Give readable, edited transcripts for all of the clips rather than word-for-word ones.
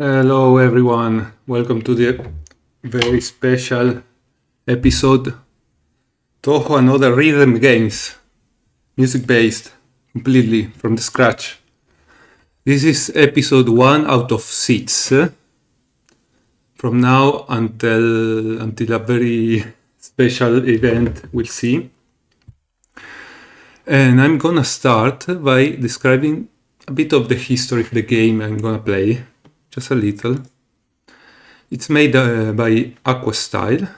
Hello everyone, welcome to the very special episode Touhou and other rhythm games, music based, completely from the scratch. This is episode 1 out of 6, from now until a very special event we'll see. And I'm gonna start by describing a bit of the history of the game I'm gonna play, just a little. It's made by Aquastyle.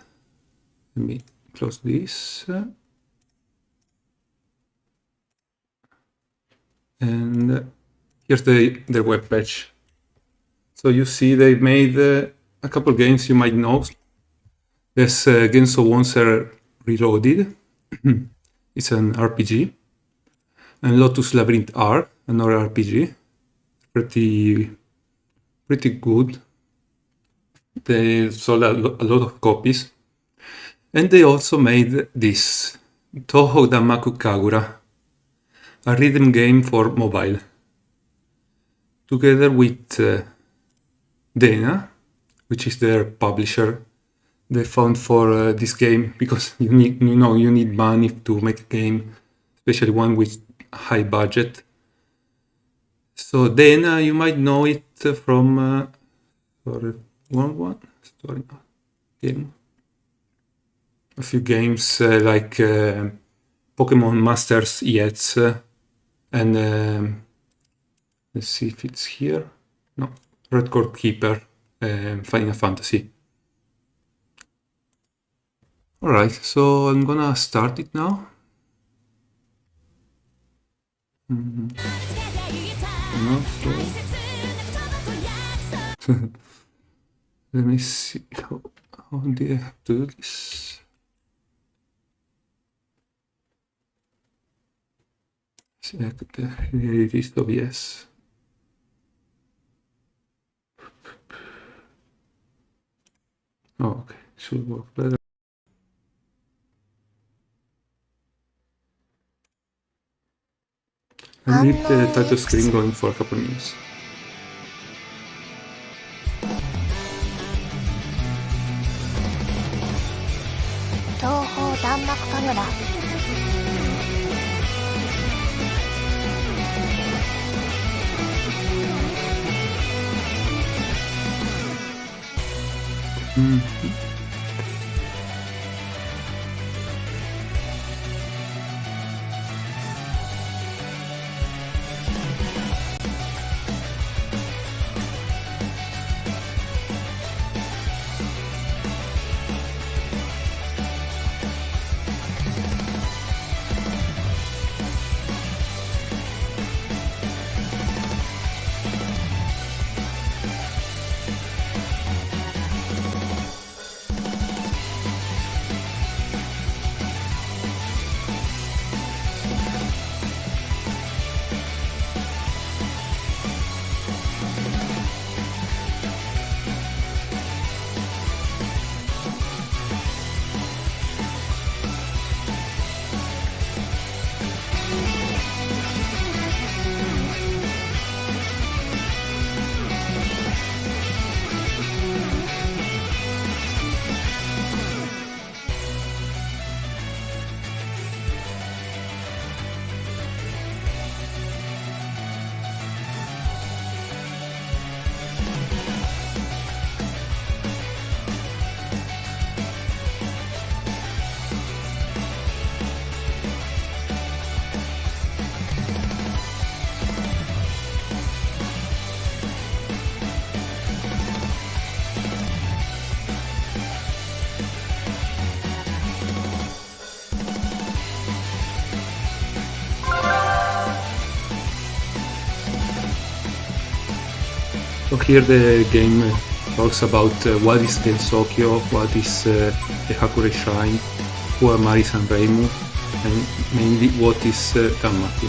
Let me close this. And here's their webpage. So you see they made a couple games you might know. There's Genso Wanzer Reloaded. It's an RPG. And Lotus Labyrinth R, another RPG. Pretty good. They sold a lot of copies. And they also made this, Touhou Danmaku Kagura, a rhythm game for mobile. Together with Dena, which is their publisher. They found for this game, because you need money to make a game, especially one with high budget. So Dena, you might know it from game. A few games like Pokemon Masters EX and let's see if it's here. No, Red Cord Keeper, Final Fantasy. Alright, so I'm gonna start it now. No, so let me see how do I have to do this. Select it is OBS. Oh, okay, should work better. I leave the title screen going for a couple minutes. Touhou Danmaku Kagura. So here the game talks about what is Gensokyo, what is the Hakure Shrine, who are Maris and Reimu, and mainly what is Danmaku.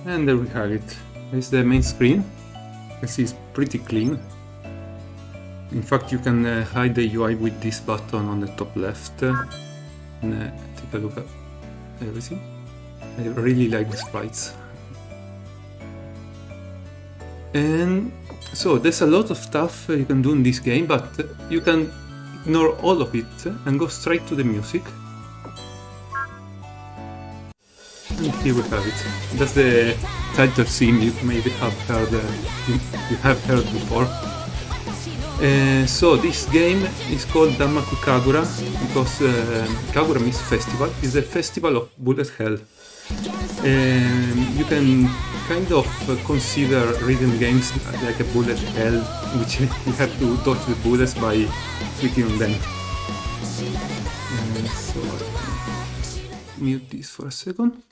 And there we have it. This is the main screen. You see it's pretty clean. In fact, you can hide the UI with this button on the top left. And take a look at everything. I really like the sprites. And so there's a lot of stuff you can do in this game, but you can ignore all of it and go straight to the music. And here we have it. That's the title theme you maybe have heard, you have heard before. So this game is called Danmaku Kagura because Kagura means festival. It's a festival of bullet hell. You can kind of consider rhythm games like a bullet hell, which you have to dodge the bullets by clicking on them. So mute this for a second.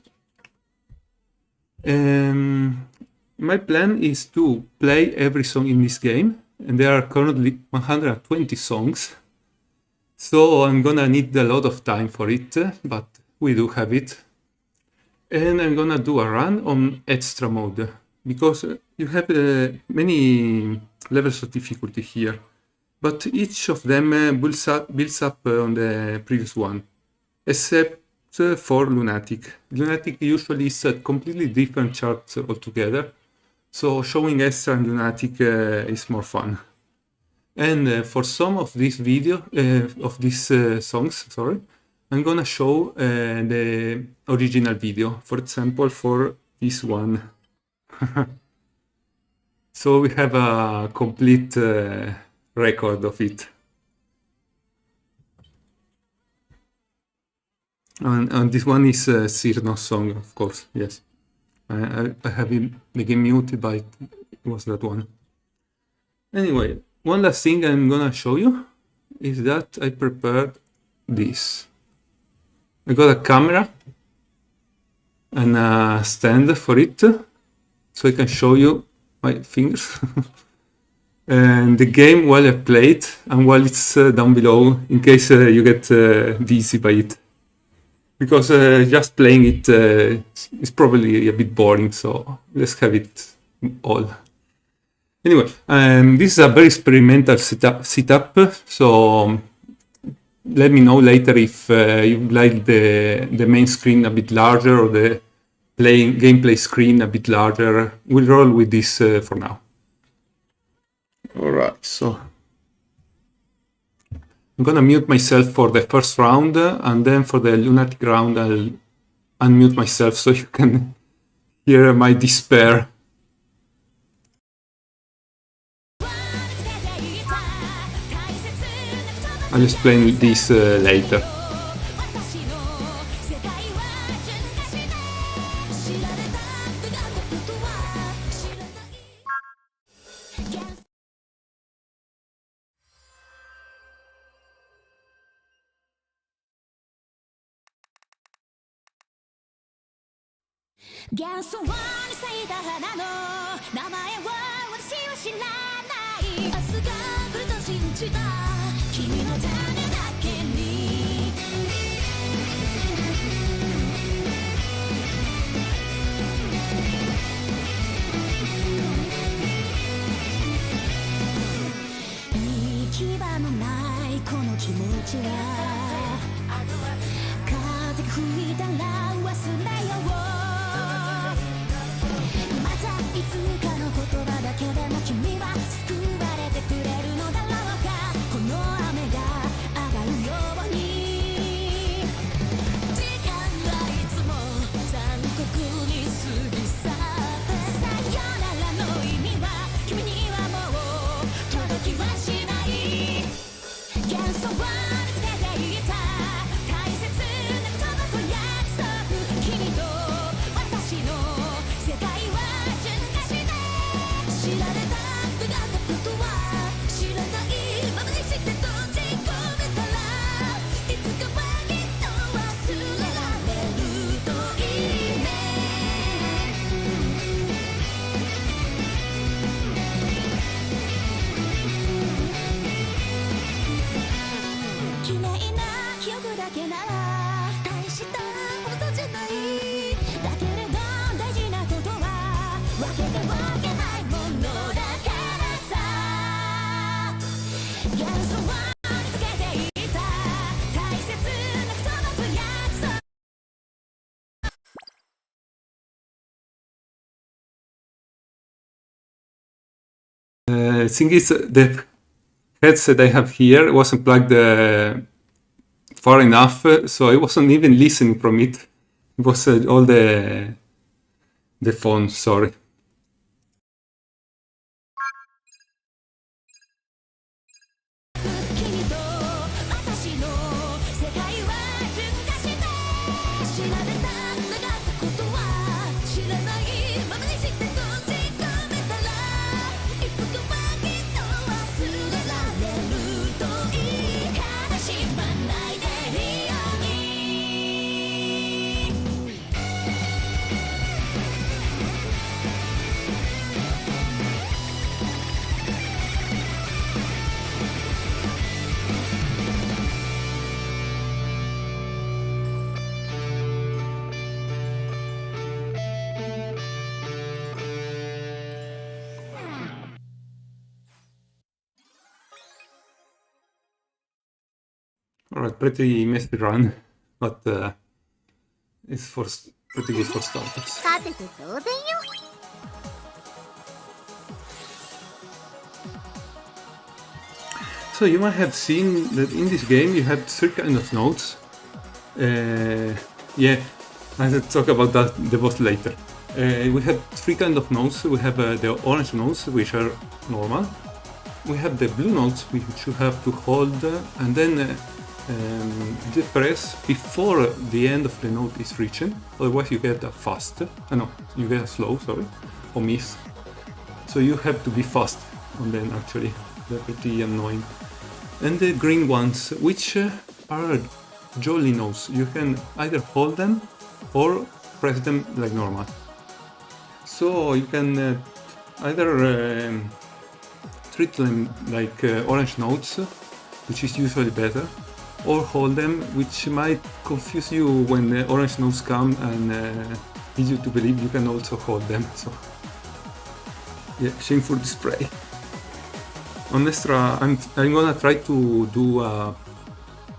My plan is to play every song in this game, and there are currently 120 songs, so I'm gonna need a lot of time for it, but we do have it. And I'm gonna do a run on extra mode, because you have many levels of difficulty here, but each of them builds up on the previous one, except for Lunatic. Lunatic usually is a completely different chart altogether, so showing extra and Lunatic is more fun. And for some of these songs, I'm gonna show the original video, for example, for this one. So we have a complete record of it. And this one is Cyrno's song, of course, yes. I have the game muted, but it was that one. Anyway, one last thing I'm gonna show you is that I prepared this. I got a camera and a stand for it, so I can show you my fingers and the game while I play it and while it's down below, in case you get dizzy by it. Because just playing it is probably a bit boring, so let's have it all. Anyway, this is a very experimental setup, so let me know later if you like the main screen a bit larger or the gameplay screen a bit larger. We'll roll with this for now. Alright, so I'm gonna mute myself for the first round, and then for the Lunatic round I'll unmute myself so you can hear my despair. I'll explain this later. Thing is, the headset I have here wasn't plugged far enough, so I wasn't even listening from it. It was all the phone, sorry. Alright, pretty messy run, but it's pretty good for starters. 勝てて当然よ。So you might have seen that in this game you have three kind of notes. Yeah, I'll talk about the boss later. We have three kind of notes. We have the orange notes, which are normal. We have the blue notes, which you have to hold, and then you press before the end of the note is reaching. Otherwise, you get a fast. No, you get a slow. Sorry, or miss. So you have to be fast on them. Actually, they're pretty annoying. And the green ones, which are jolly notes. You can either hold them or press them like normal. So you can either treat them like orange notes, which is usually better, or hold them, which might confuse you when the orange notes come and lead you to believe you can also hold them. So yeah, shameful display. On Extra, I'm gonna try to do a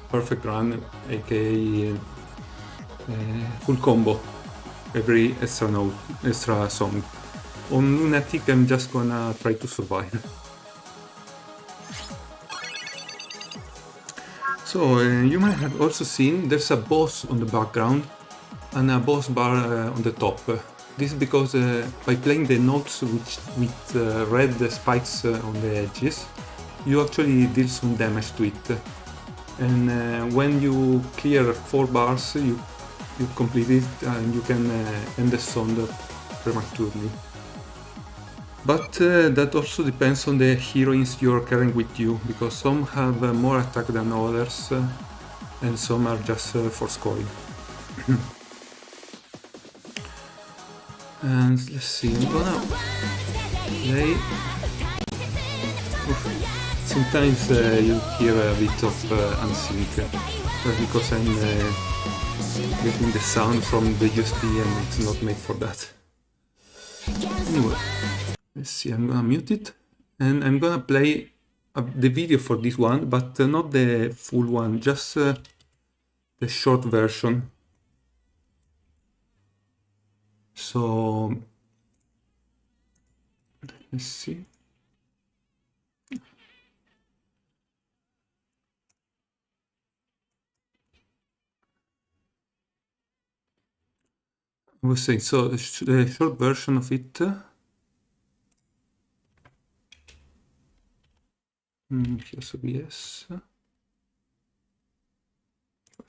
perfect run, aka full combo every extra song. On Lunatic, I'm just gonna try to survive. So you might have also seen there's a boss on the background and a boss bar on the top. This is because by playing the notes with red spikes on the edges, you actually deal some damage to it. And when you clear 4 bars, you complete it and you can end the song prematurely. But that also depends on the heroines you're carrying with you, because some have more attack than others, and some are just for scoring. And let's see, I'm gonna play. Sometimes you hear a bit of unsync, that's because I'm getting the sound from the USB and it's not made for that. Anyway, let's see, I'm gonna mute it and I'm gonna play the video for this one, but not the full one, just the short version. So let's see. I was saying, so the short version of it. Here's OBS.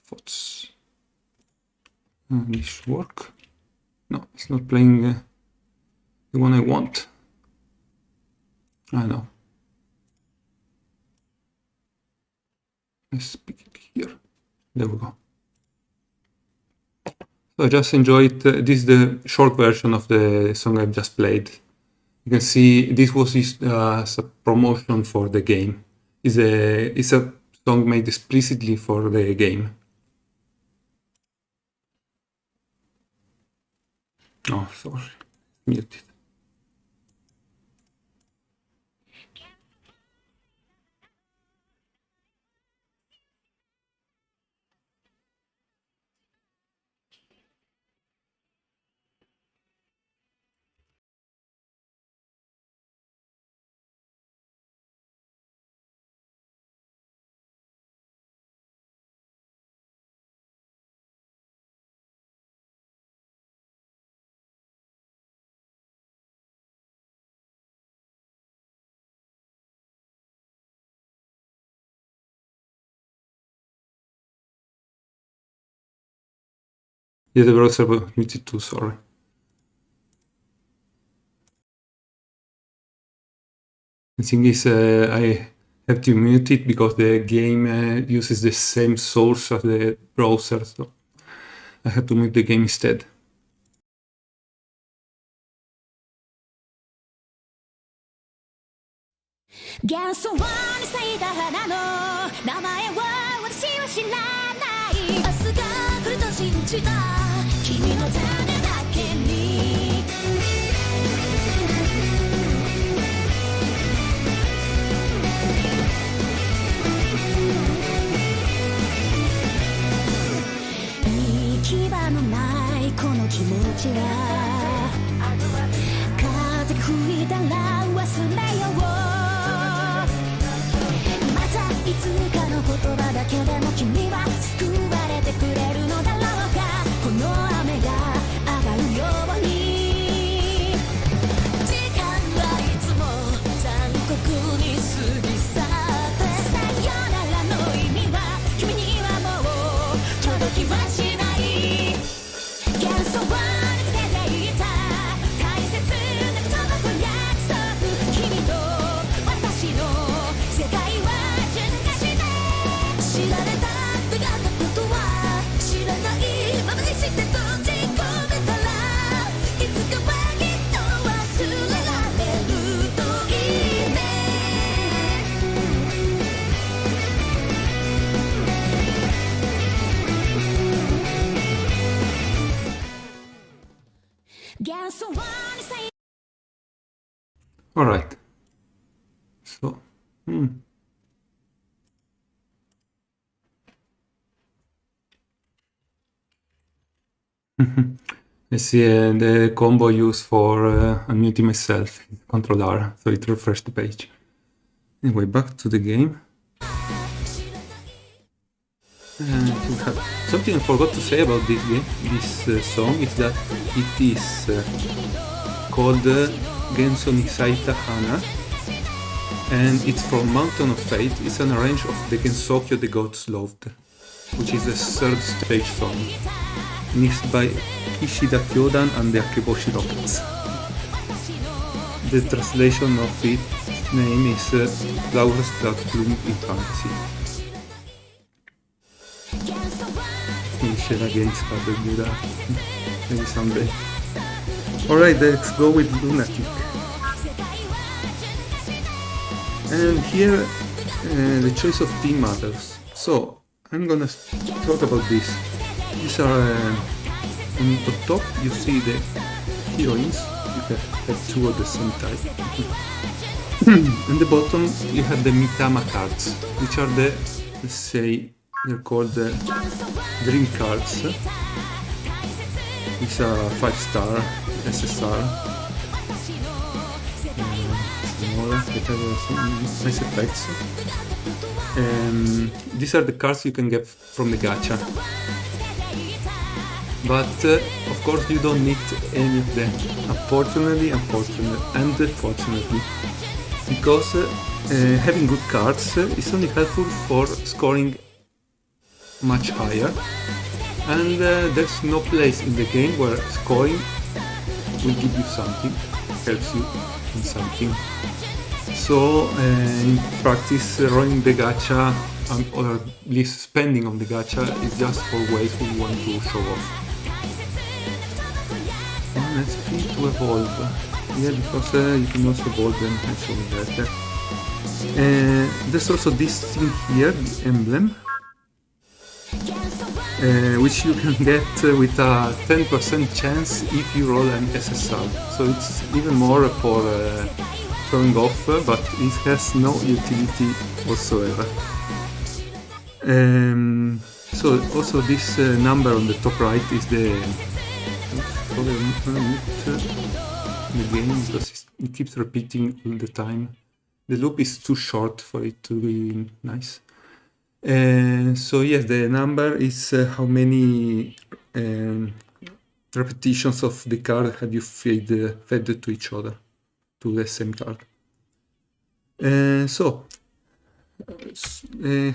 Thoughts. This should work. No, it's not playing the one I want. I know. Let's pick it here. There we go. So I just enjoyed. This is the short version of the song I've just played. You can see this was as a promotion for the game. It's a song made explicitly for the game. Oh, sorry, muted. Yeah, the browser was muted too, sorry. The thing is, I have to mute it because the game uses the same source as the browser, so I have to mute the game instead. All right. So, I see the combo used for unmuting myself, Control R, so it refreshed the page. Anyway, back to the game. Something I forgot to say about this game, this song, is that it is called Genso Nisaita Hana, and it's from Mountain of Fate. It's an arrange of the Gensokyo the Gods Loved, which is the third stage song, mixed by Kishida Kyodan and the Akeboshi Rockets. The translation of its name is Flowers That Bloom in Fantasy. We should again start to do that maybe someday. Alright, let's go with Lunatic. And here the choice of theme matters. So I'm gonna talk about this. These are on the top you see the heroines. You can have two of the same type. On the bottom you have the Mitama cards, which are the, let's say, they're called the dream cards. These are 5-star SSR. Smaller, they have some nice effects. These are the cards you can get from the gacha. But of course you don't need any of them. Unfortunately, and fortunately. Because having good cards is only helpful for scoring much higher, and there's no place in the game where scoring will give you something, helps you in something. So in practice, running the gacha, or at least spending on the gacha, is just for ways we want to show off. And SP to evolve, yeah, because you can also evolve them and show me that. There's also this thing here, the emblem, which you can get with a 10% chance if you roll an SSR. So it's even more for showing off, but it has no utility whatsoever. So also this number on the top right is the game, because it keeps repeating all the time. The loop is too short for it to be nice. So yes, the number is how many repetitions of the card have you fed to each other, to the same card. So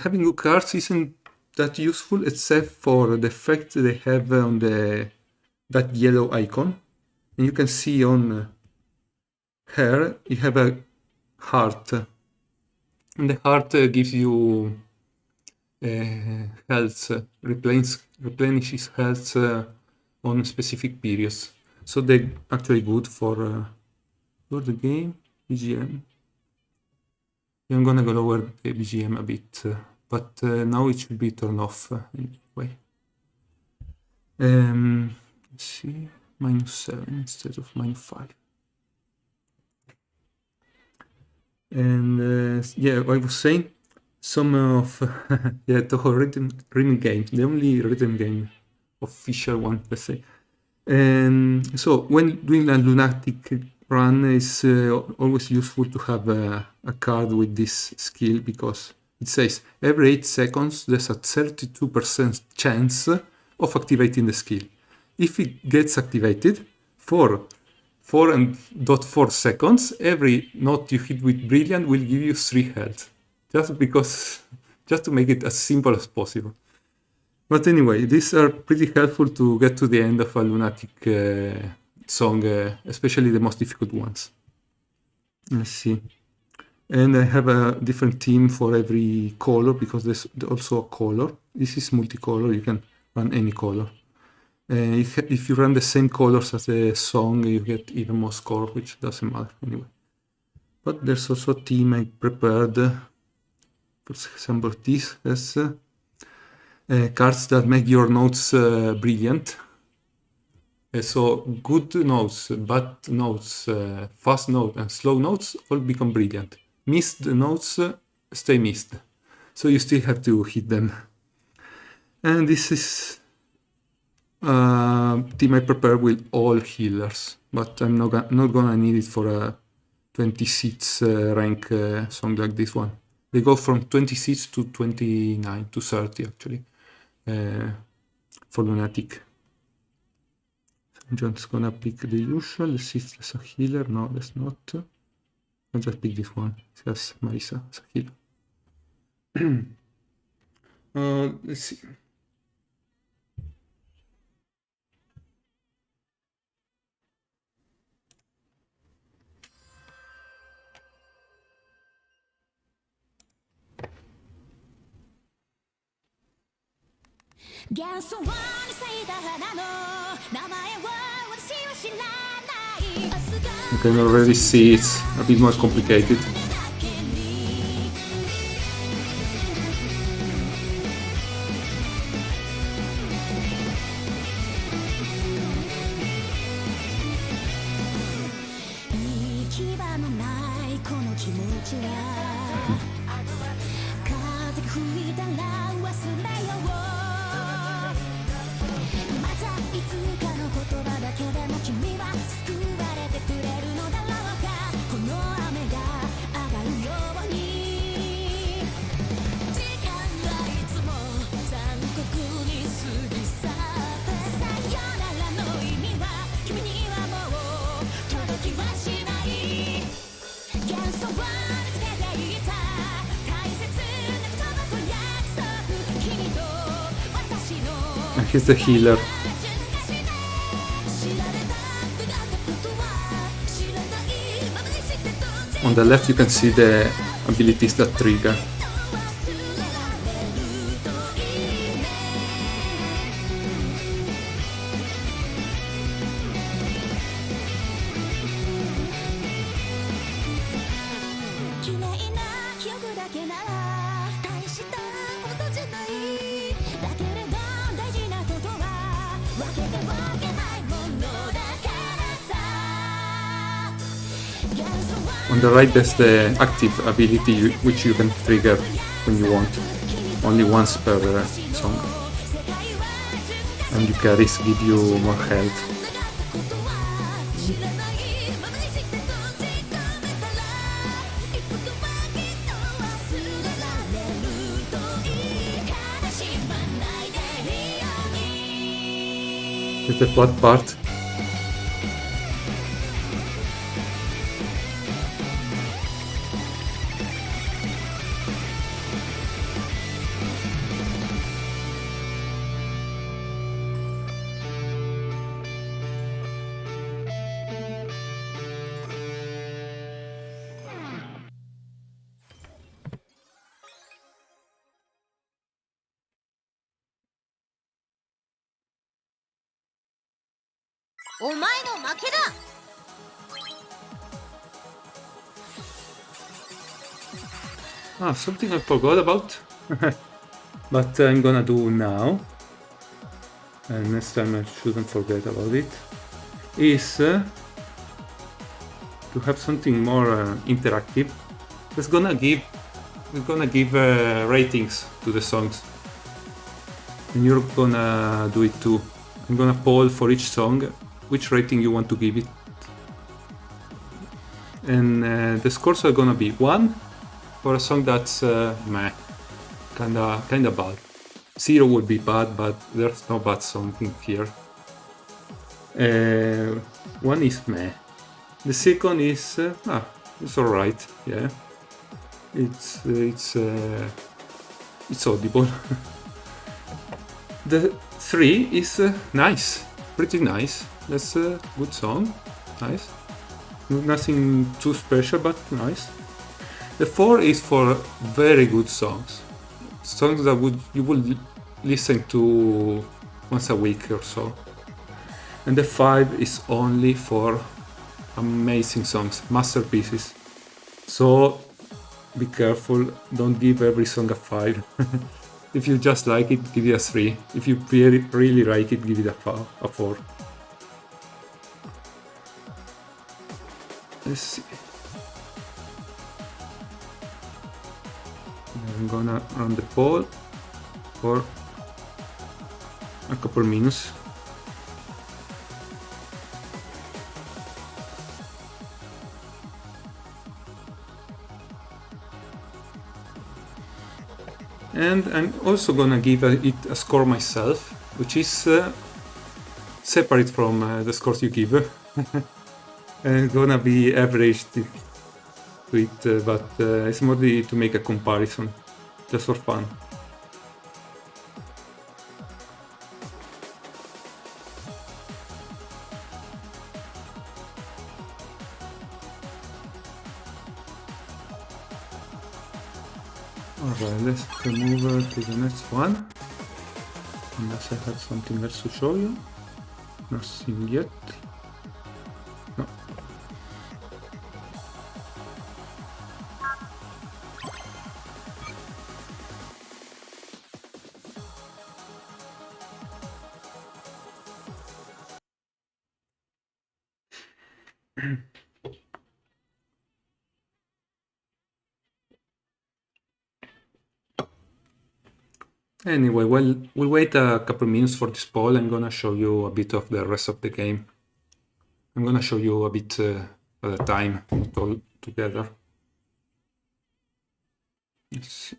having good cards isn't that useful except for the effect they have on that yellow icon. And you can see on here you have a heart, and the heart gives you health, replenishes health on specific periods. So they're actually good for the game. BGM. I'm gonna go lower the BGM a bit, but now it should be turned off anyway. Let's see, -7 instead of -5. And yeah, I was saying some of Touhou rhythm games, the only rhythm game, official one, let's say. And so when doing a lunatic run, it's always useful to have a card with this skill, because it says every 8 seconds there's a 32% chance of activating the skill. If it gets activated for 4.4 seconds, every note you hit with Brilliant will give you 3 health. Just to make it as simple as possible. But anyway, these are pretty helpful to get to the end of a lunatic song, especially the most difficult ones. Let's see. And I have a different theme for every color, because there's also a color. This is multicolor, you can run any color. If you run the same colors as the song, you get even more score, which doesn't matter anyway. But there's also a theme I prepared. For example, this has cards that make your notes brilliant. So good notes, bad notes, fast notes, and slow notes all become brilliant. Missed notes stay missed. So you still have to hit them. And this is team I prepare with all healers, but I'm not gonna need it for a 26 rank song like this one. They go from 26 to 29 to 30 actually for lunatic. I'm just gonna pick the usual. Let's see if there's a healer. No, there's not. I'll just pick this one. It says Marisa as a healer. Let's see. You can already see it's a bit more complicated. He's the healer. On the left you can see the abilities that trigger. On the right there's the active ability which you can trigger when you want, only once per song, and carries give you more health. It's the flat part. お前の負けだ。 Ah, something I forgot about. But I'm gonna do now. And next time I shouldn't forget about it. Is to have something more interactive. We're gonna give ratings to the songs. And you're gonna do it too. I'm gonna poll for each song which rating you want to give it. And the scores are gonna be 1 for a song that's meh, kinda bad. 0 would be bad, but there's no bad song in here. 1 is meh. The second is it's alright, yeah. It's audible. The 3 is nice, pretty nice. That's a good song, nice. Nothing too special, but nice. The 4 is for very good songs that you would listen to once a week or so. And the 5 is only for amazing songs, masterpieces. So be careful, don't give every song a 5. If you just like it, give it a 3. If you really like it, give it a 4. Let's see. I'm gonna run the poll for a couple minutes. And I'm also gonna give it a score myself, which is separate from the scores you give. And gonna be averaged to it, but it's more to make a comparison, just for fun. Alright, let's move to the next one. Unless I have something else to show you. Nothing yet. No. Anyway, well, we'll wait a couple minutes for this poll. I'm gonna show you a bit of the rest of the game. I'm gonna show you a bit at a time, not all together. Let's see.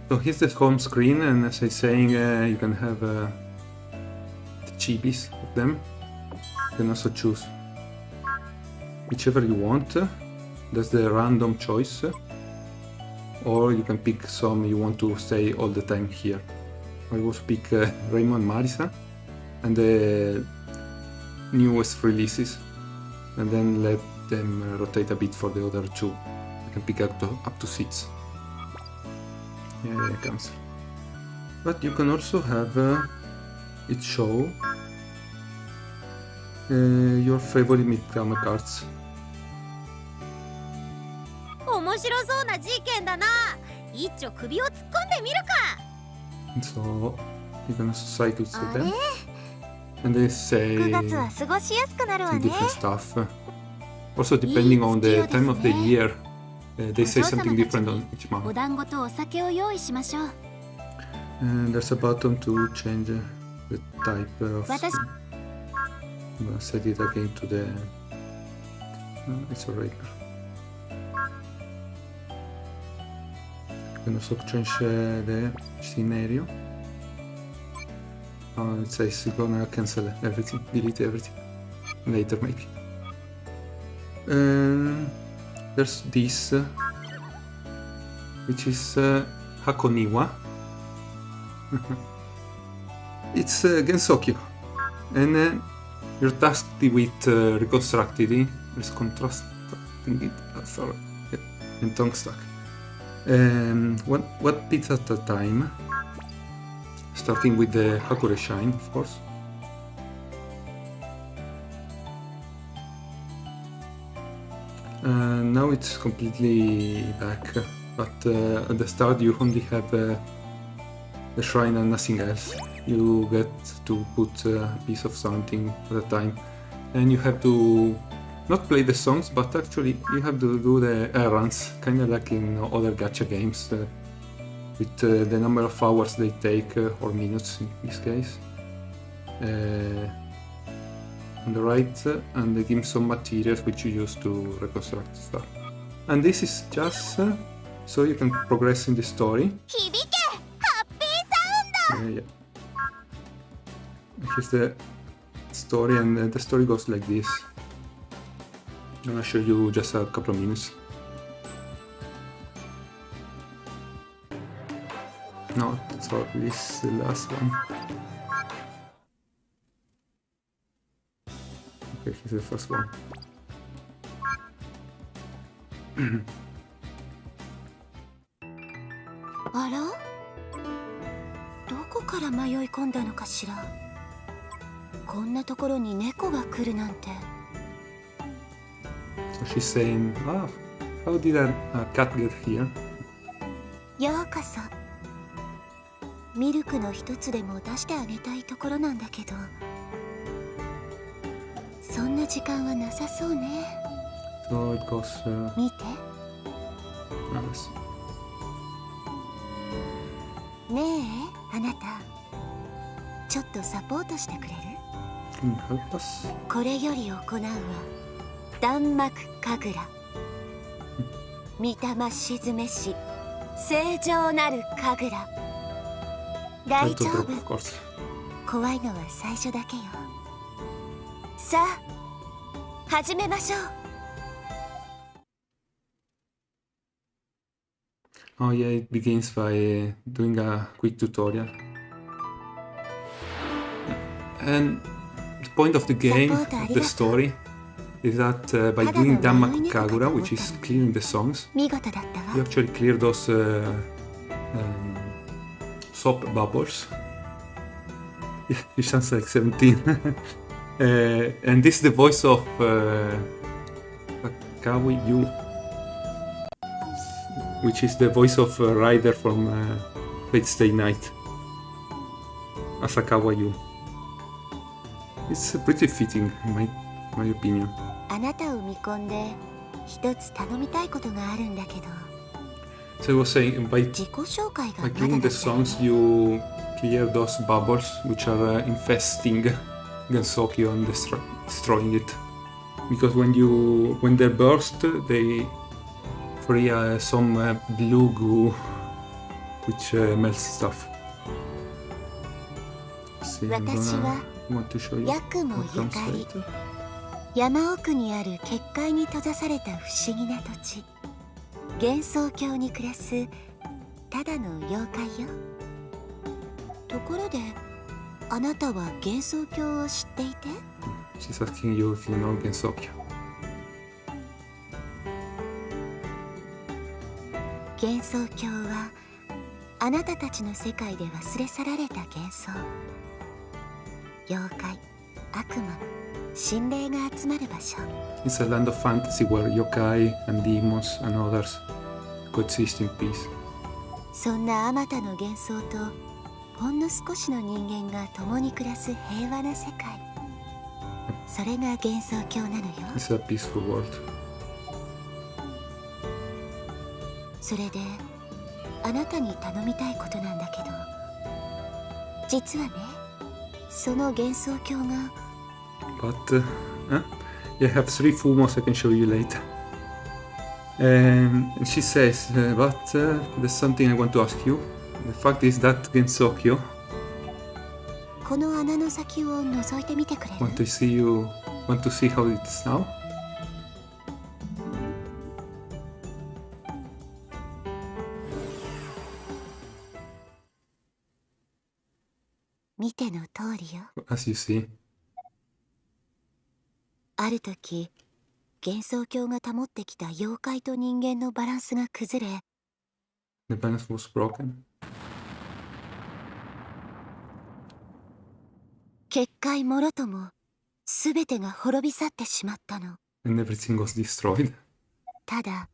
So here's the home screen, and as I was saying, you can have the chibis of them. You can also choose whichever you want. That's the random choice. Or you can pick some you want to stay all the time here. I will pick Raymond Marisa and the newest releases, and then let them rotate a bit for the other two. I can pick up to 6. Yeah, it comes. But you can also have it show your favorite mid-game cards. 面白そうな事件だな。一丁首を突っ込んでみるか。 So you can also cycle through them, and they say 9月は過ごしやすくなるわね。 different stuff. Also, depending on the time of the year, they say something different on each お month. 団子とお酒を用意しましょう。 And there's a button to change the type of. 私 I'm gonna set it again to the. It's a regular. You can also change the scenario. It says you're gonna cancel everything, delete everything later maybe. There's this, which is Hakoniwa. It's Gensokyo, and you're tasked with reconstructing it. There's constructing it, sorry, and tongue stack. One bit at a time. starting with the Kagura Shrine, of course. Now it's completely back, but at the start you only have the shrine and nothing else. You get to put a piece of something at a time, and you have to not play the songs, but actually you have to do the errands, kind of like in other gacha games, with the number of hours they take, or minutes in this case. On the right, and they give some materials which you use to reconstruct stuff. And this is just so you can progress in the story. Yeah. Here's the story, and the story goes like this. I'm gonna show you just a couple of minutes. No, so this is the last one. Okay, here's the first one. あら、どこから迷い込んだのかしら。こんなところに猫が来るなんて。So she's saying, "Ah, how did a cat get here?" ようこそ。ミルクの一つでも出してあげたいところなんだけど、そんな時間はなさそうね。So it goes. 見て。ねえ、あなた、ちょっとサポートしてくれる？ Can you help us? これより行うは弾幕神楽、御霊鎮めし正常なる神楽。大丈 Of 夫。 course. 怖いのは最初だけよ。さあ、始めましょう。Oh yeah, it begins by doing a quick tutorial. And the point of the game, of the story, is that by doing Danmaku Kagura, which is clearing the songs, 見事だったわ。 you actually clear those soap bubbles. You sounds like 17. And this is the voice of Akawi Yu, which is the voice of Ryder from Fate Stay Night, Asakawa Yu. It's pretty fitting, in my opinion. あなたを見込んで一つ頼みたいことがあるんだけど。 So I was saying, by 自己紹介が By まだ cleaning だ the ったよね。 songs, you clear those bubbles which are infesting Gensokyo and destroying it. Because when they burst, they free some blue goo which melts stuff. See, I'm 私は want to show you 八雲 what ゆ comes かり。 later. 山奥にある結界に閉ざされた不思議な土地、幻想郷に暮らすただの妖怪よ。ところであなたは幻想郷を知っていて？ She's asking you if you know Gensokyo. 幻想郷はあなたたちの世界で忘れ去られた幻想。妖怪、悪魔、心霊が集まる場所。 It's a land of fantasy where yokai and demons and others coexist in peace. そんなあまたの幻想とほんの少しの人間が共に暮らす平和な世界。それが幻想郷なのよ。 It's a peaceful world. それであなたに頼みたいことなんだけど、実はね、その幻想郷が But you have 3 full moons I can show you later. And she says, but there's something I want to ask you. The fact is that Gensokyo この穴の先を覗いてみてくれる？ want to see how it's now. 見ての通りよ。 As you see, ある時、幻想郷が保ってきた妖怪と人間のバランスが崩れ、 the balance was broken. 界もろともすべてが滅び去ってしまったの。 and everything was destroyed ただ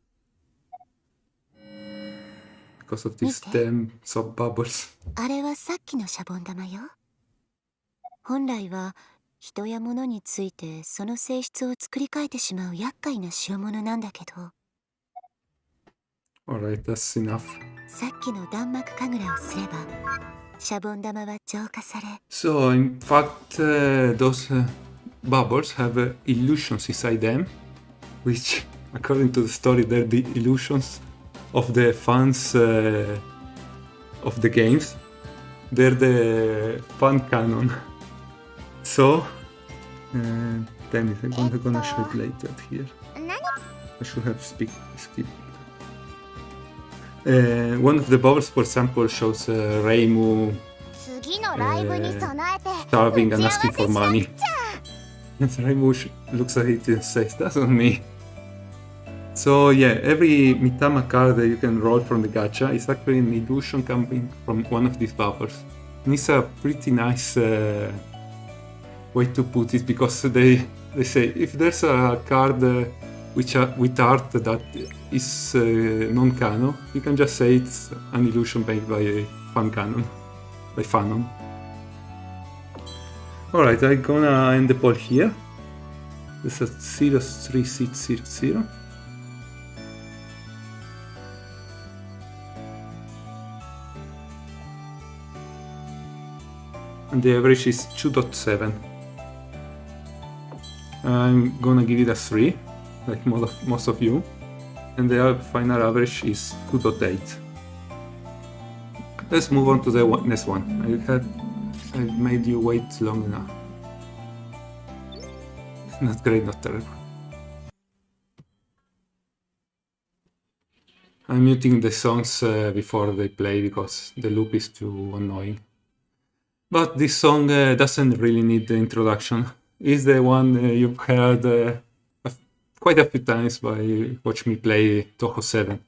because of these Okay. damn soap bubbles. あれはさっきのシャボン玉よ。本来は人や物についてその性質を作り変えてしまう厄介な代物なんだけど、 Alright, that's enough. さっきの弾幕神楽をすればシャボン玉は浄化され、 So, in fact, those bubbles have illusions inside them, which, according to the story, they're the illusions of the fans of the games. They're the fan canon. So, damn it, I'm gonna show it later here. 何？ I should have skipped. One of the bubbles, for example, shows Reimu 次のライブに備えて starving 打 and ち合わせ asking for しな money. くちゃ。 And Reimu looks at it and says, "That's on me." So yeah, every Mitama card that you can roll from the gacha is actually an illusion coming from one of these bubbles. And it's a pretty nice way to put it, because they say if there's a card with art that is non-canon, you can just say it's an illusion made by a fan canon, by fanon. Alright, I'm gonna end the poll here. This is 03600. And the average is 2.7. I'm gonna give it a 3, like most of you, and the final average is 2.8. Let's move on to the next one. I've made you wait long enough. Not great, not terrible. I'm muting the songs before they play because the loop is too annoying. But this song doesn't really need the introduction. It's the one you've heard quite a few times by watch me play Touhou 7.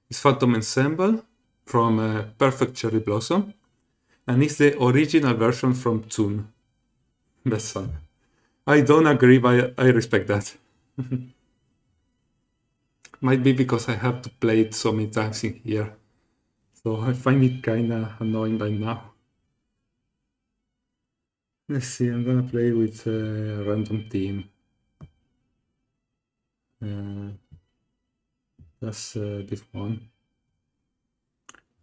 It's Phantom Ensemble from Perfect Cherry Blossom, and it's the original version from Tune. Best song. I don't agree, but I respect that. Might be because I have to play it so many times in here, so I find it kinda annoying right now. Let's see, I'm gonna play with a random theme. That's this one.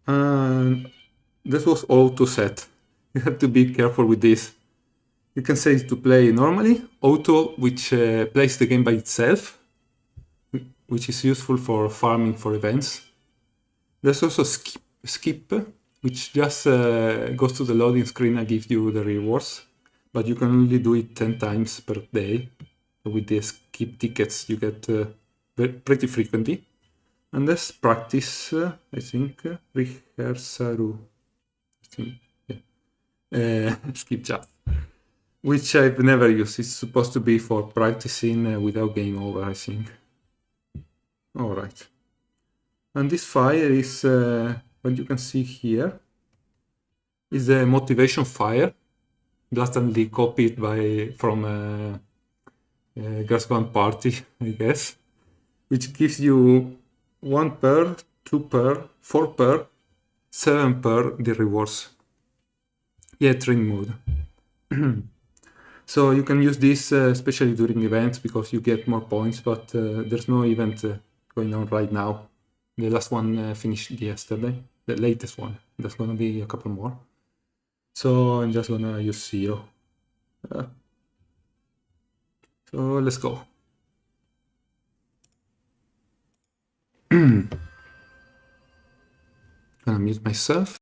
And this was auto set. You have to be careful with this. You can say to play normally, auto, which plays the game by itself, which is useful for farming for events. There's also skip, which just goes to the loading screen and gives you the rewards, but you can only do it 10 times per day. With the skip tickets you get pretty frequently. And there's practice, I think, Rihersaru, I think, yeah. Skip chat, which I've never used. It's supposed to be for practicing without game over, I think. Alright. And this fire is, what you can see here, is the motivation fire, blatantly copied from Girls Band Party, I guess, which gives you 1 per, 2 per, 4 per, 7 per the rewards. Yeah, train mode. So you can use this especially during events because you get more points, but there's no event going on right now. The last one finished yesterday, the latest one. There's gonna be a couple more. So I'm just gonna use 0. So let's go. Gonna mute myself.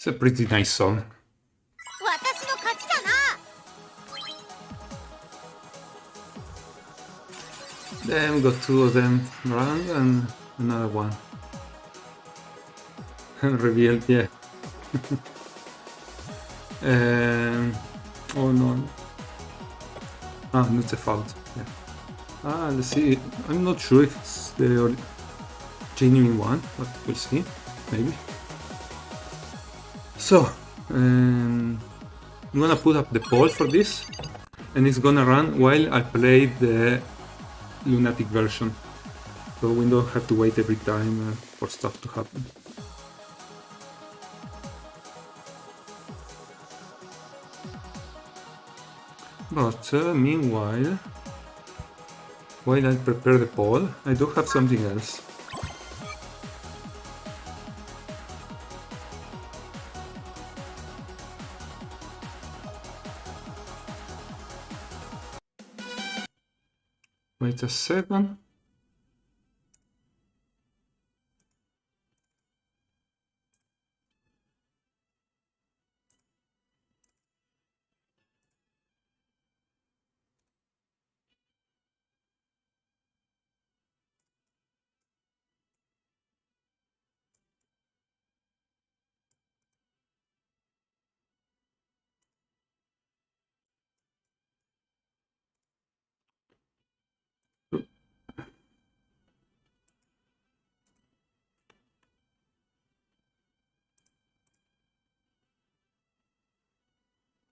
It's a pretty nice song. 私の勝ちだな。 Then we got two of them around and another one. Revealed, yeah. Oh no. Ah, not a fault. Yeah. Ah, let's see. I'm not sure if it's the genuine one, but we'll see. Maybe. So, I'm gonna put up the poll for this, and it's gonna run while I play the lunatic version, so we don't have to wait every time for stuff to happen. But meanwhile, while I prepare the poll, I do have something else. Wait a second.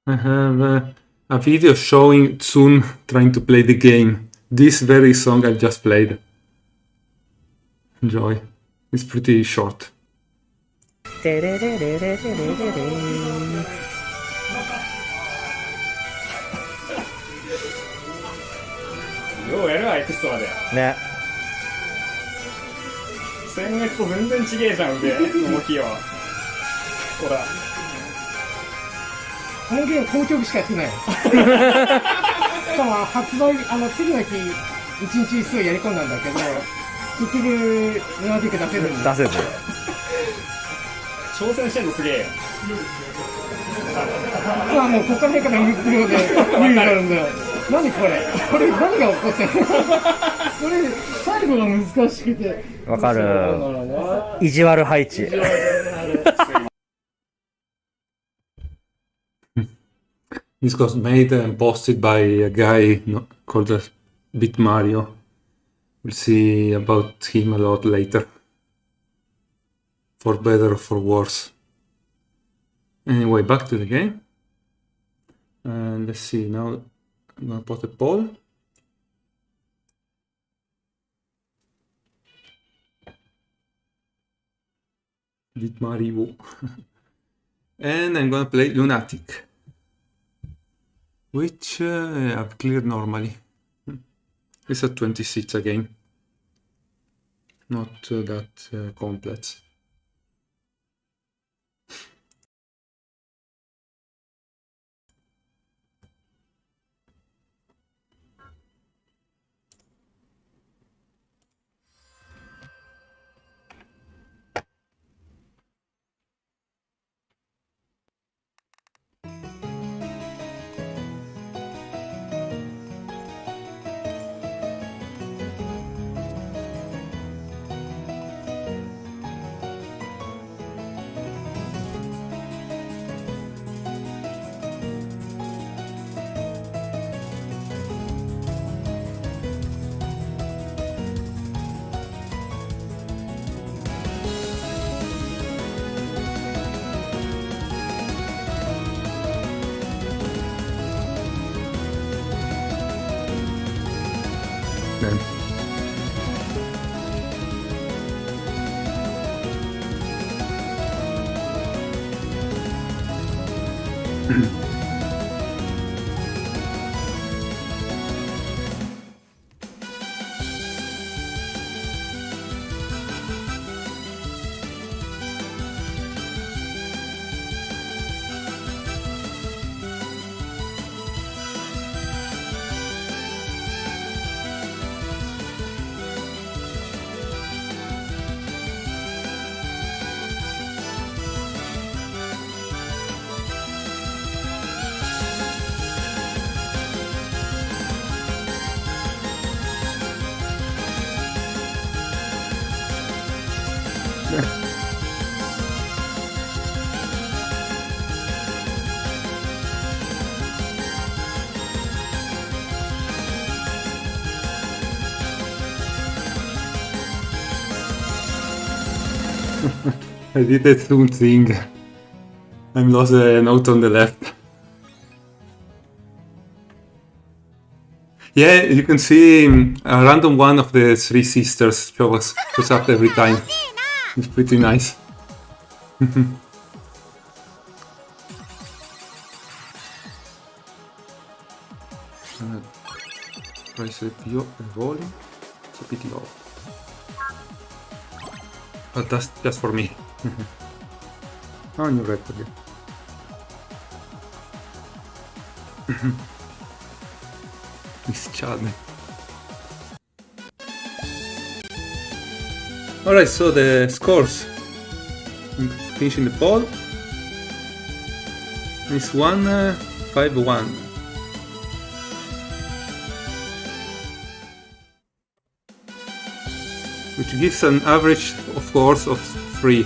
I have a video showing Tsun trying to play the game. This very song I just played. Enjoy. It's pretty short. ようやるわエクストラでね。先月と全然違えじゃん腕動きはほらこのゲーム公曲しかやってないしかも発売次の日1日すぐやり込んだんだけど結局ルナティック出せるんだ出せず。挑戦してんのすげえまあもうここからから無料で無理になるんだよ何これ何が起こってるこれ最後が難しくてわかる。意地悪配置。This was made and posted by a guy called Bit Mario. We'll see about him a lot later. For better or for worse. Anyway, back to the game. And let's see, now I'm gonna put a poll. Bit Mario. And I'm gonna play Lunatic, which I've cleared normally. It's at 26 again. Not that complex. Then. I did that soon thing. I'm lost a note on the left. Yeah, you can see a random one of the three sisters shows up every time. It's pretty nice. Press the volume. It's a bit low. But that's just for me. Oh, new record. It's charming. Alright, so the scores. Finishing the poll. It's 1-5-1. Which gives an average, of course, of 3.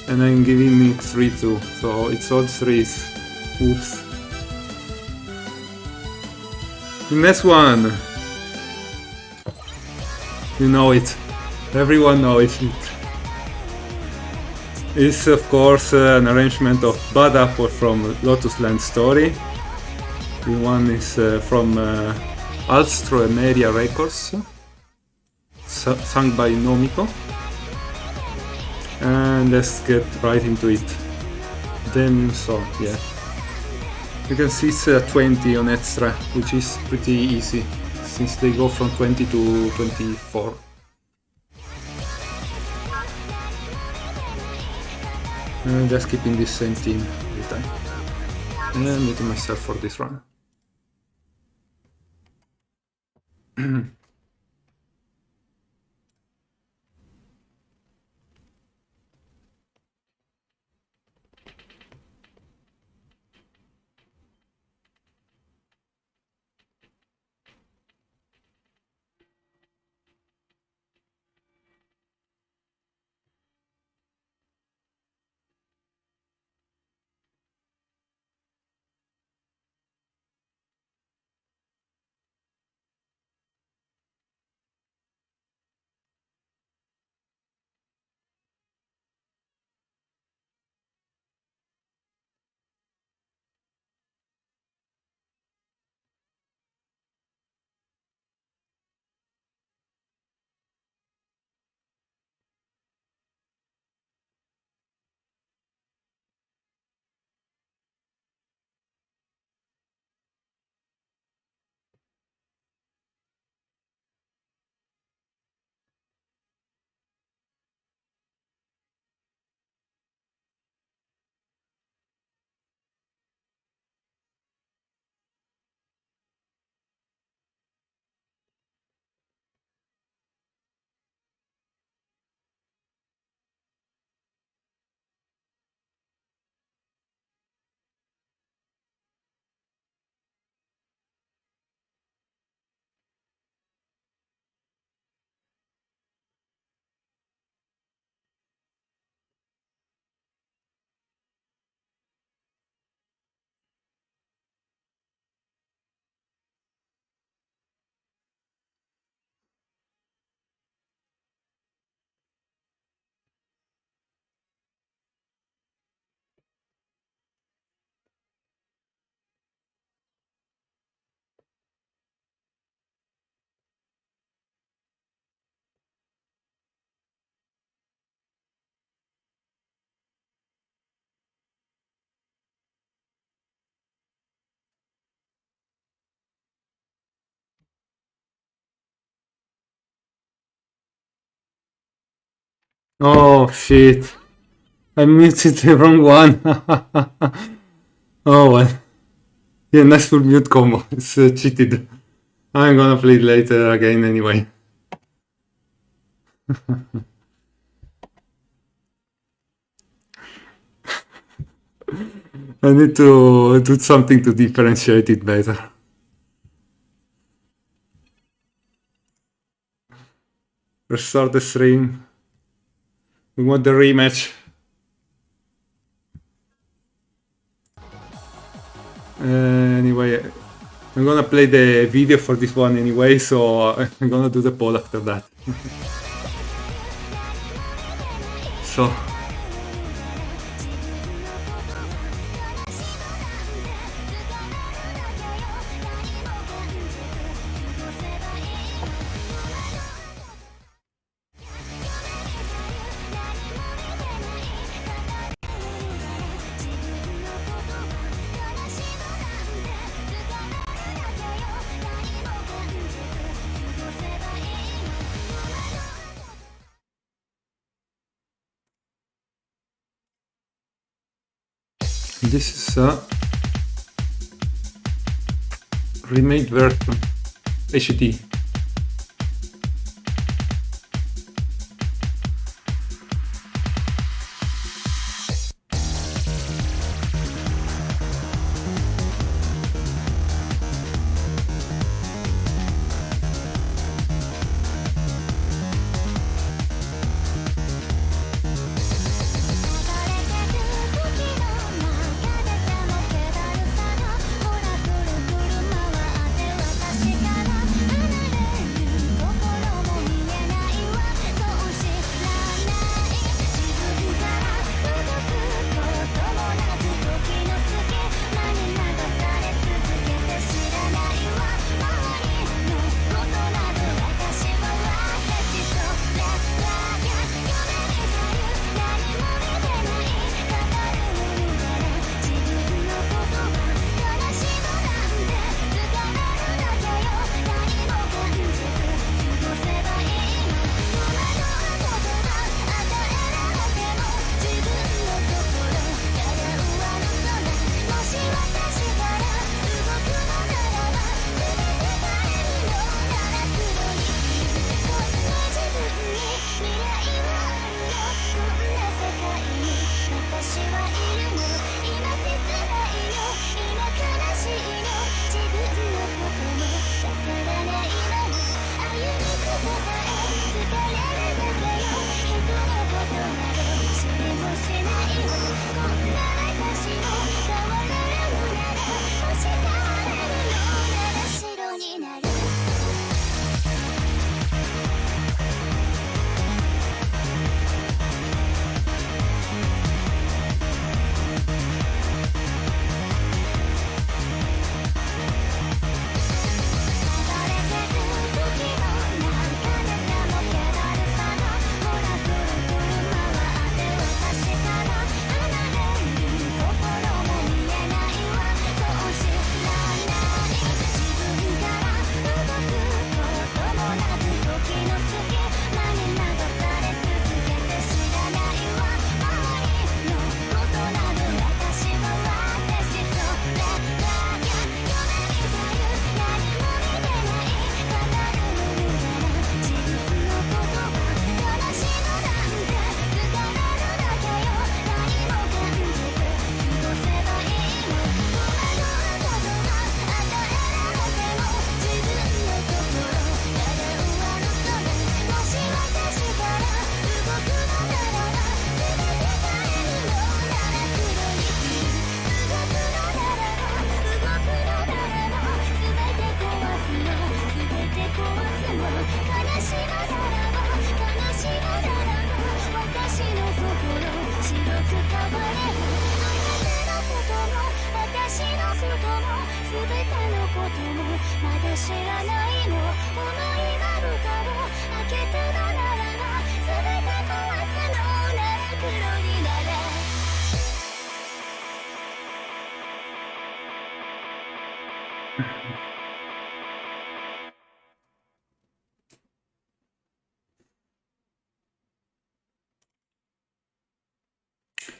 And I'm giving it 3 too. So it's all 3s. Oops. The next one. You know it. Everyone knows it. It's of course an arrangement of Bad Apple from Lotus Land Story. The one is from Alstro Emeria Records, sung by Nomiko. And let's get right into it. Then song, yeah. You can see it's 20 on extra, which is pretty easy, since they go from 20 to 24. Just keeping this same team every time. And meeting myself for this run. Oh shit. I muted the wrong one. Oh well. Yeah, nice full mute combo. It's cheated. I'm gonna play it later again anyway. I need to do something to differentiate it better. Restart the stream. We want the rematch. Anyway, I'm gonna play the video for this one anyway, so I'm gonna do the poll after that. So this is a remade version HD.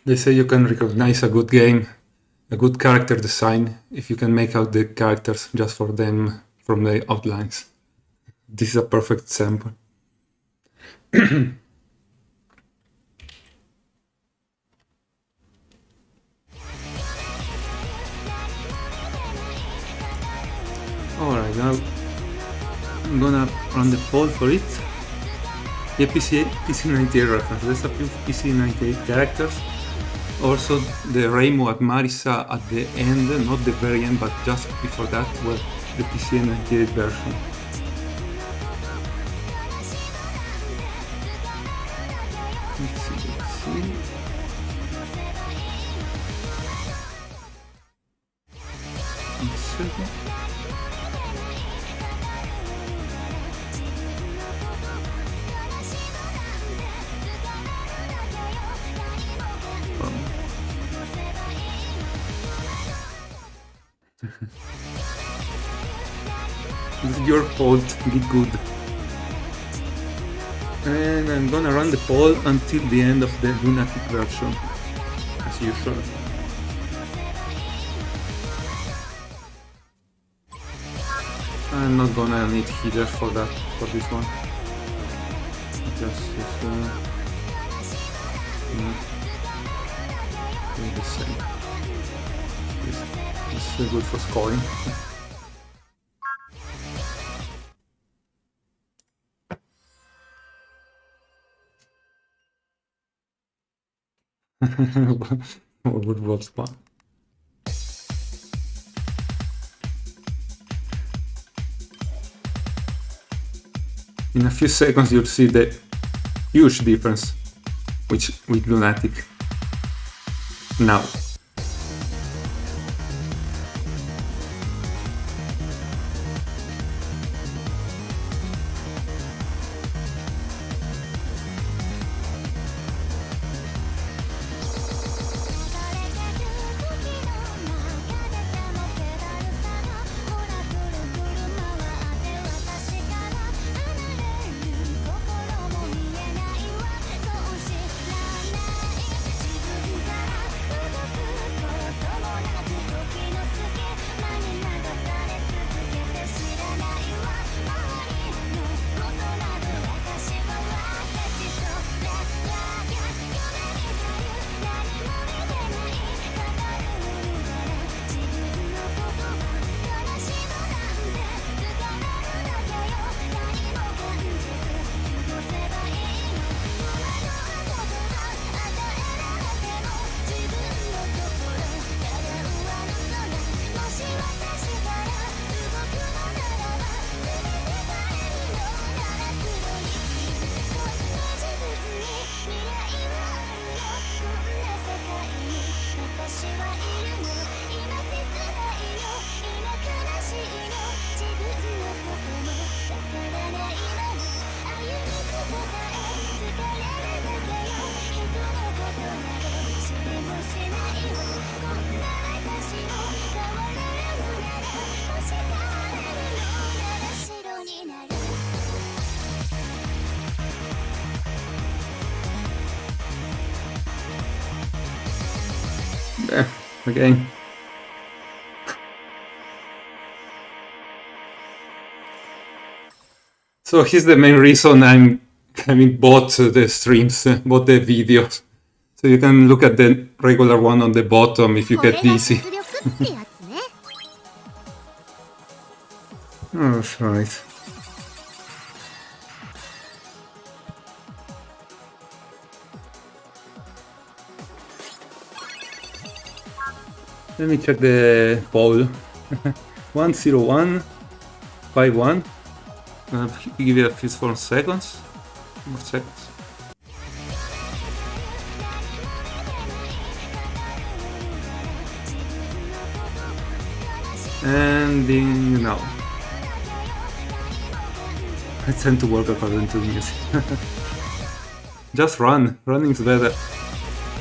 They say you can recognize a good game, a good character design, if you can make out the characters just for them from the outlines. This is a perfect example. Alright, now I'm gonna run the poll for it. Yeah, PC98 reference. There's a few PC98 characters. Also, the Reimu at Marisa at the end, not the very end, but just before that, were the PC98 version. Let's see. One second. This is your fault, get good. And I'm gonna run the poll until the end of the lunatic version, as usual. I'm not gonna need healer for this one. Just the same. This is good for scoring. What was fun? In a few seconds you'll see the huge difference with Lunatic. Now. There, again. So here's the main reason I'm having bought the streams, bought the videos. So you can look at the regular one on the bottom if you get dizzy. Oh, that's right. Let me check the poll. 10151. Give it a few more seconds. More seconds. Ending now. I tend to work according to the music. Just run. Running is better.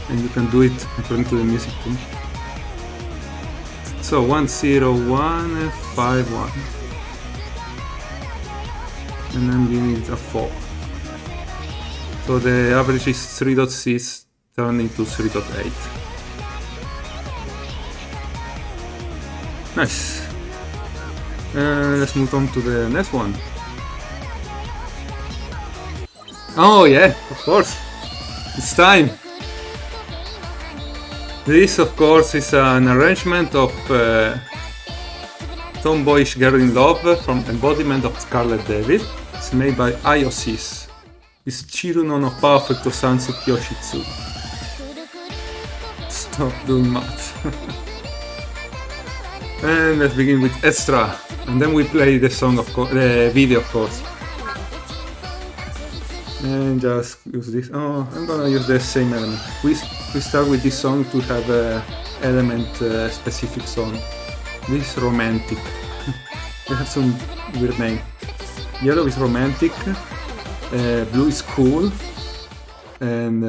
And you can do it according to the music too. So 10151. And I'm giving it a 4. So the average is 3.6 turning to 3.8. Nice. Let's move on to the next one. Oh yeah, of course. It's time. This, of course, is an arrangement of Tomboyish Girl in Love from Embodiment of Scarlet Devil. It's made by IOCs. is Chiruno no Perfect Sunset Yoshitsu. Stop doing math. And let's begin with Extra, and then we play the song, of course, the video, of course. And just use this. Oh, I'm gonna use the same element. We start with this song to have a element specific song. This is romantic. They have some weird name. Yellow is romantic, blue is cool, and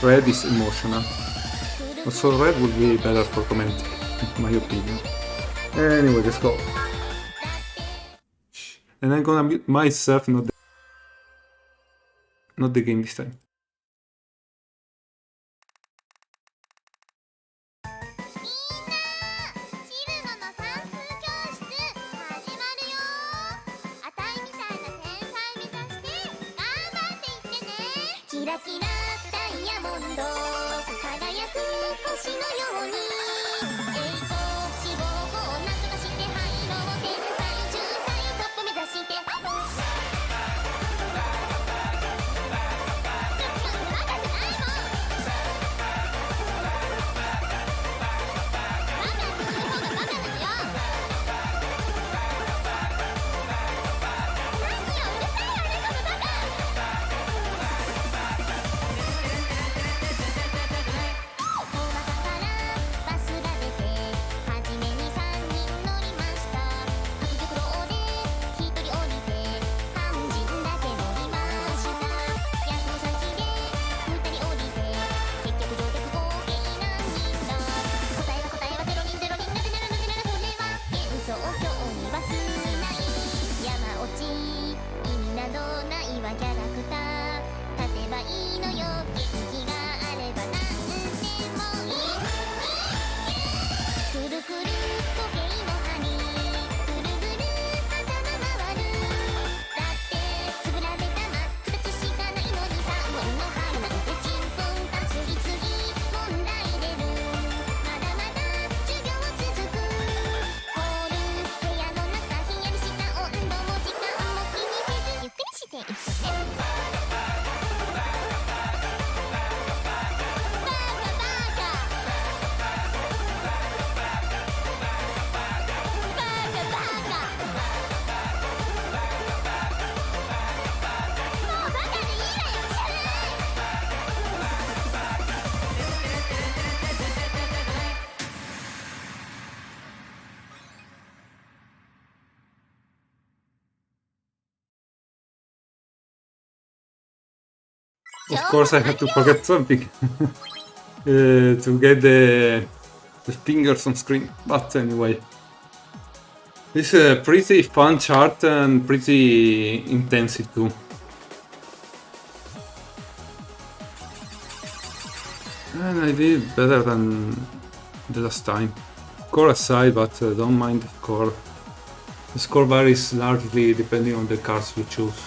red is emotional. Also red would be better for romantic, in my opinion. Anyway, let's go. And I'm gonna mute myself, not the game this time. キラキラダイヤモンド輝く星のように栄光志望をなんとかして入ろう天才10歳トップ目指してバカじゃないもんバカする方がバカですよ何ようるさいあれこのバカ Of course, I had to forget something to get the fingers on screen. But anyway, this is a pretty fun chart and pretty intensive too. And I did better than the last time. Score aside, but don't mind the score. The score varies largely depending on the cards you choose.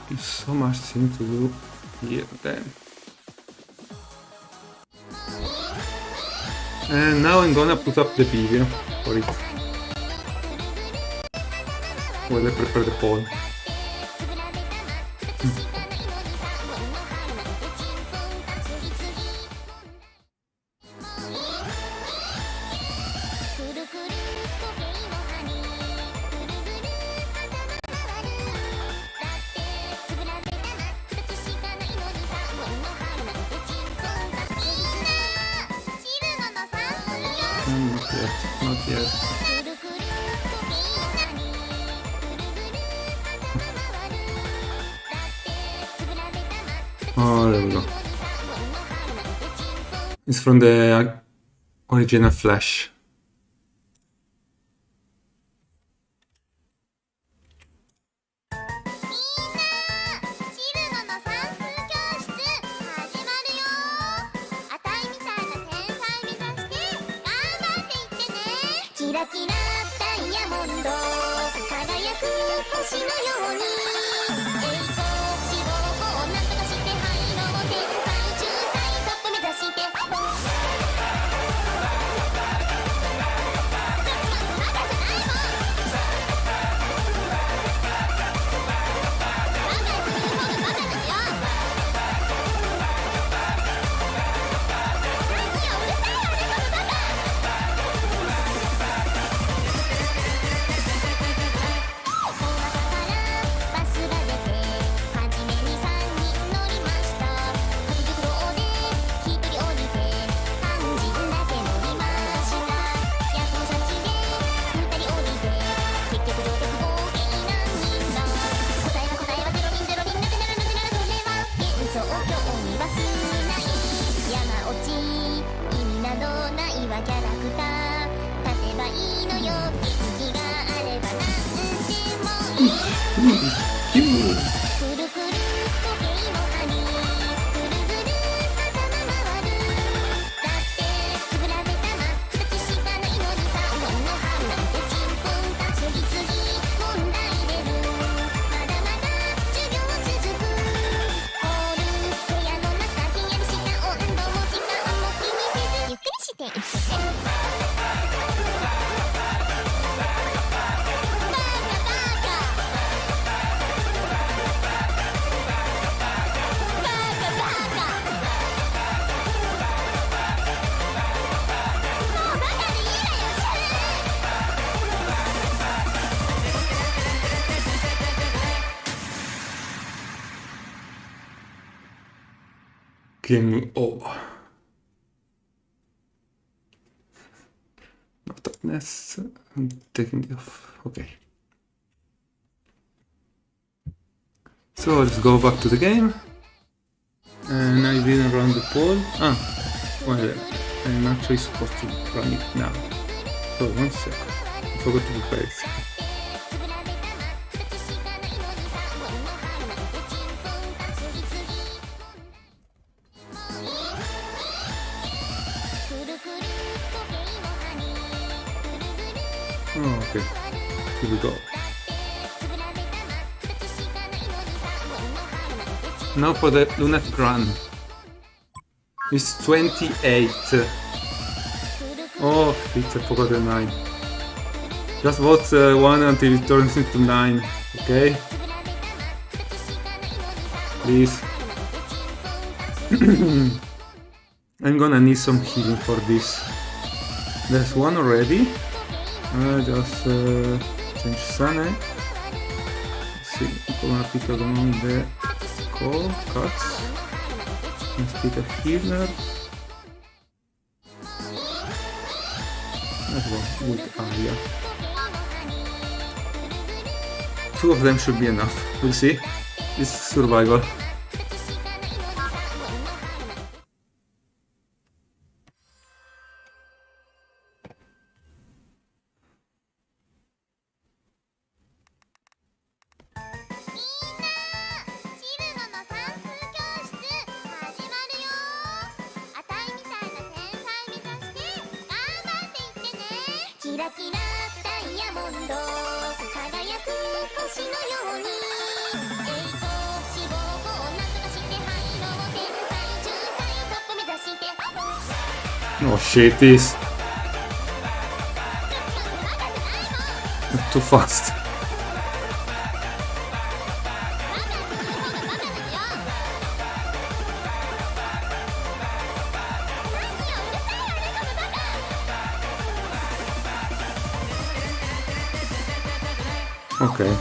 There's so much thing to do here then. And now I'm gonna put up the video for it. While I prepare the poll. Not yet. Oh, there we go. It's from the original Flash. Game over. No darkness. I'm taking it off. Okay. So let's go back to the game. And I didn't run the poll. Well, I'm actually supposed to run it now. So 1 second. I forgot to prepare it. Oh, okay. Here we go. Now for the lunatic run. It's 28. Oh, shit, I forgot the 9. Just vote 1 until it turns into 9. Okay? Please. I'm gonna need some healing for this. There's one already. Just change Sane. Let's see, I'm gonna pick up among the cuts. Let's pick a healer. Let's go with Aya. 2 of them should be enough. We'll see. It's survival. Oh shit, this. Too fast. Okay,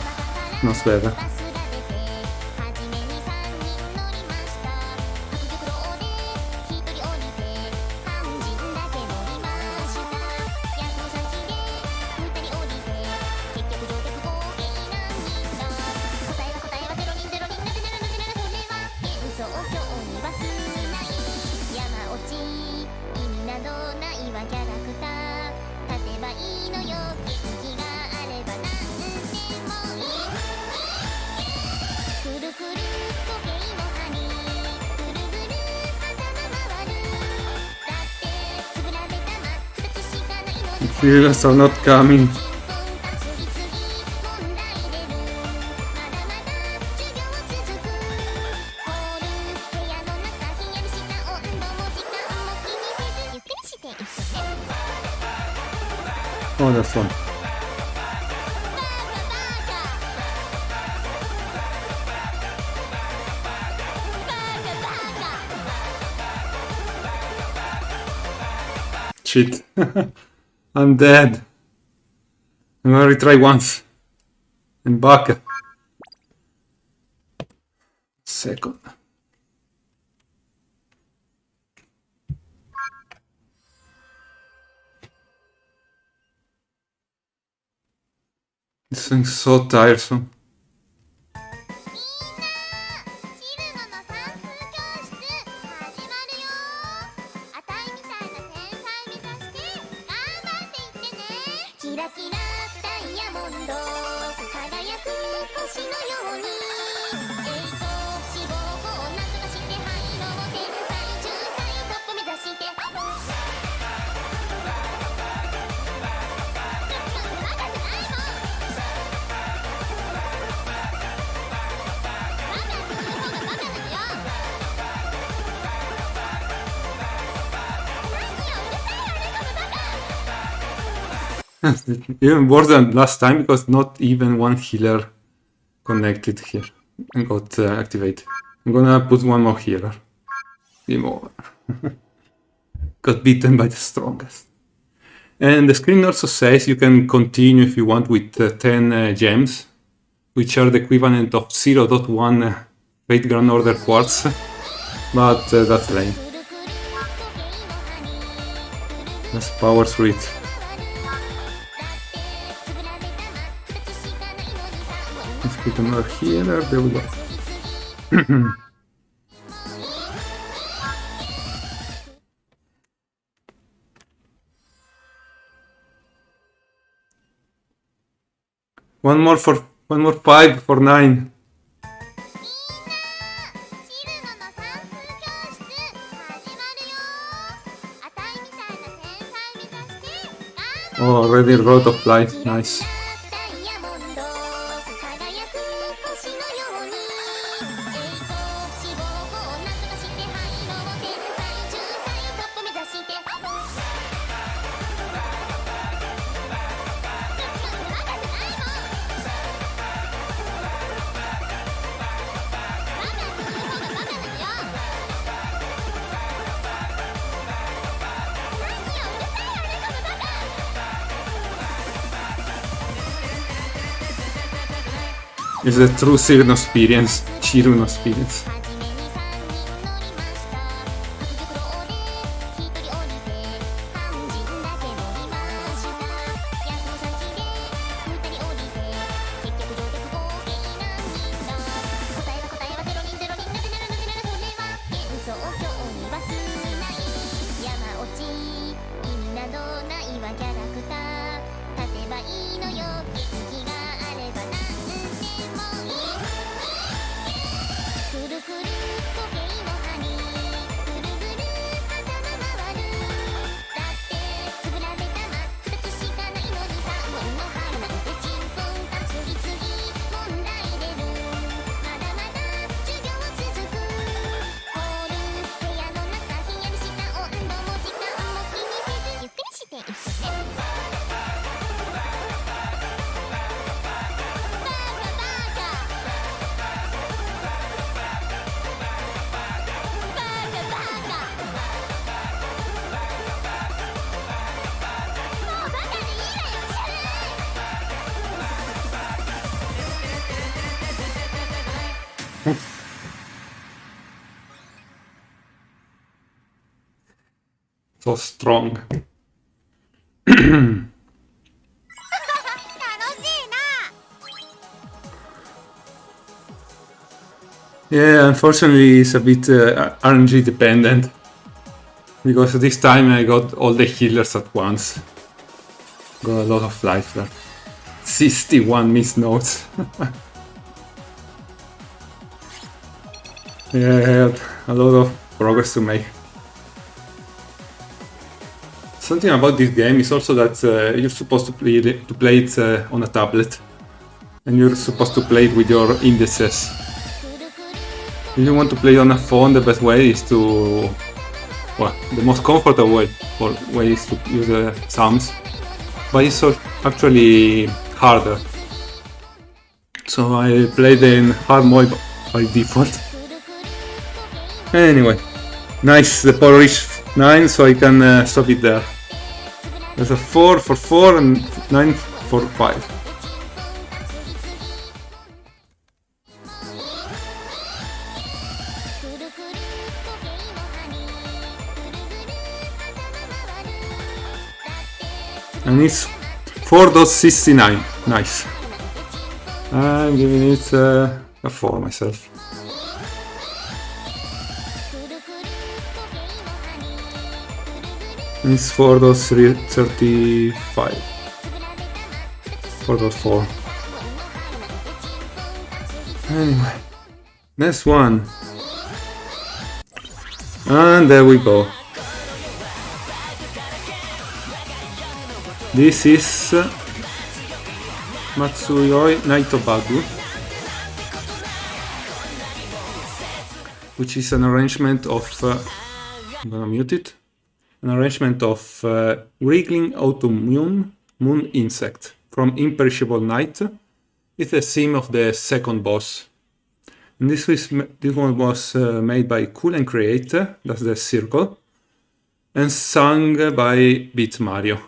not bad. Healers are not coming. Oh, that's one. Shit. I'm dead. I'm gonna retry once. And back. Second. This thing's so tiresome. Even worse than last time because not even one healer connected here and got activated. I'm gonna put one more healer. Game over. Got beaten by the strongest. And the screen also says you can continue if you want with 10 gems, which are the equivalent of 0.1 Fate Grand Order quartz. but that's lame. That's power suite. Let's put another healer. There we go. One more 5 for 9. Oh, already road of light. Nice. It's a true Chiruno experience. So strong. Yeah, unfortunately it's a bit RNG dependent. Because this time I got all the healers at once. Got a lot of life left. 61 missed notes. Yeah, I had a lot of progress to make. Something about this game is also that you're supposed to play it on a tablet. And you're supposed to play it with your indices. If you want to play on a phone, the best way is to... Well, the most comfortable way is to use the thumbs. But it's actually harder. So I played in hard mode by default. Anyway, nice, the power reached 9, so I can stop it there. There's a 4 for 4 and 9 for 5. And it's 4.69. Nice. I'm giving it a 4 myself. And it's 4.35. 4.4. Anyway, next one. And there we go. This is Matsuyoi Naitobagu, which is an arrangement of, I'm gonna mute it, an arrangement of wriggling autoimmune moon insect from Imperishable Night. It's the theme of the second boss. And this one was made by Cool and Creator, that's the circle, and sung by Beat Mario.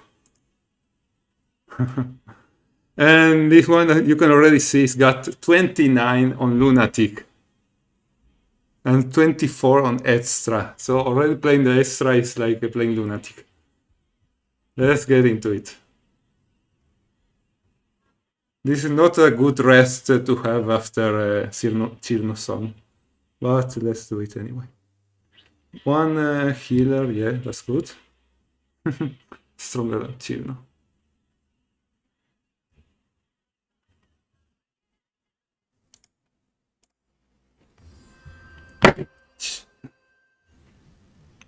And this one, you can already see, it's got 29 on Lunatic. and 24 on extra. So already playing the extra is like playing Lunatic. Let's get into it. This is not a good rest to have after Cirno song, but let's do it anyway. One healer, yeah, that's good. Stronger than Cirno.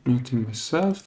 Muting myself.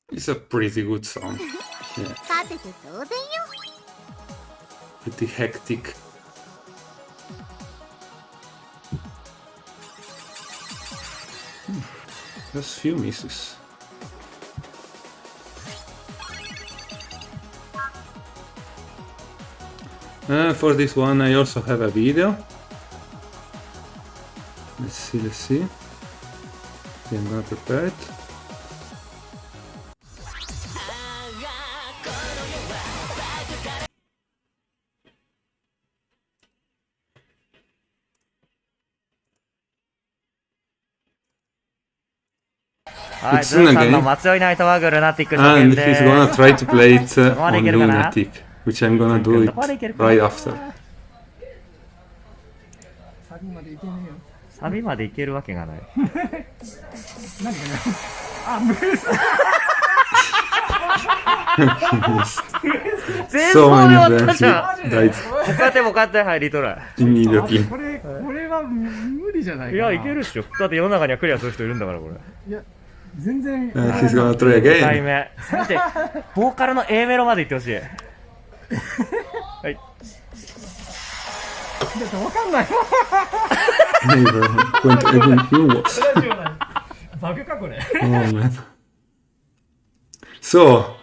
It's a pretty good song. Yeah. さてて当然よ。 Pretty hectic. Just few misses. For this one I also have a video. Let's see. Okay, I'm gonna prepare it.はい、 It's ズンさん in の a game. 松尾ナイトワグルナティック初 And 見で he's gonna try to play it on ここまでいけるかな？ Lunatic, which I'm gonna do it right after. サビまでいけねえよ。サビまでいけるわけがない。何かね。あ、ムース。前 So 奏で many 終わったじゃん。 friends died 他でも勝って入りトラ immediately. これは無理じゃないイ。かな。いや、いけるっしょ。だって世の中にはクリアする人いるんだから、これ。いや、全然。 He's gonna try 2回 again. 目。せめて、ボーカルの A メロまでいってほしい。はい。だってわかんない。 Never went even close. バグかこれ。 Oh man. So,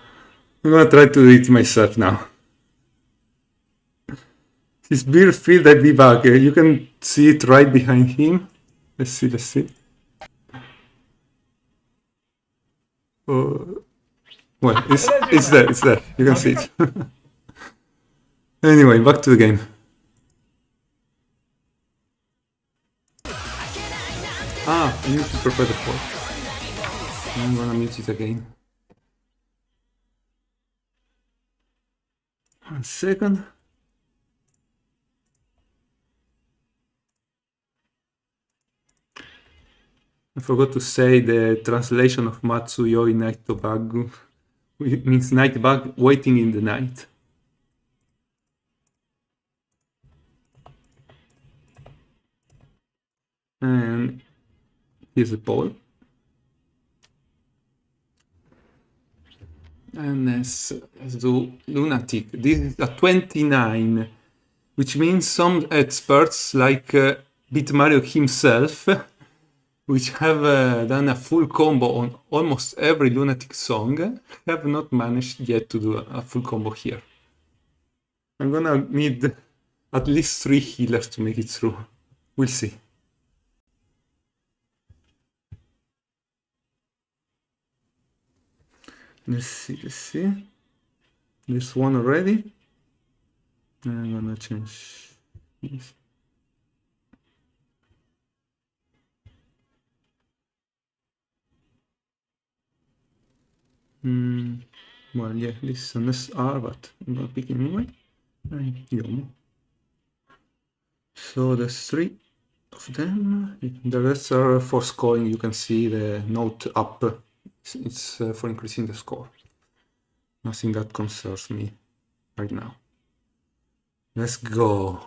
I'm gonna try to do it myself now. This beer field I debug. You can see it right behind him. Let's see. Well, it's there. You can see it. Anyway, back to the game. I need to prepare the port. I'm gonna mute it again. 1 second. I forgot to say the translation of Matsuyoi Naitobagu means night bug waiting in the night. And here's a ball. And let's do Lunatic. This is a 29, which means some experts like Beat Mario himself, which have done a full combo on almost every Lunatic song, have not managed yet to do a full combo here. I'm gonna need at least 3 healers to make it through. We'll see. Let's see. There's one already. I'm gonna change this. Well, yeah, this is an SR, but I'm gonna pick it anyway. Yomo. So there's 3 of them. The rest are for scoring. You can see the note up. It's for increasing the score. Nothing that concerns me right now. Let's go.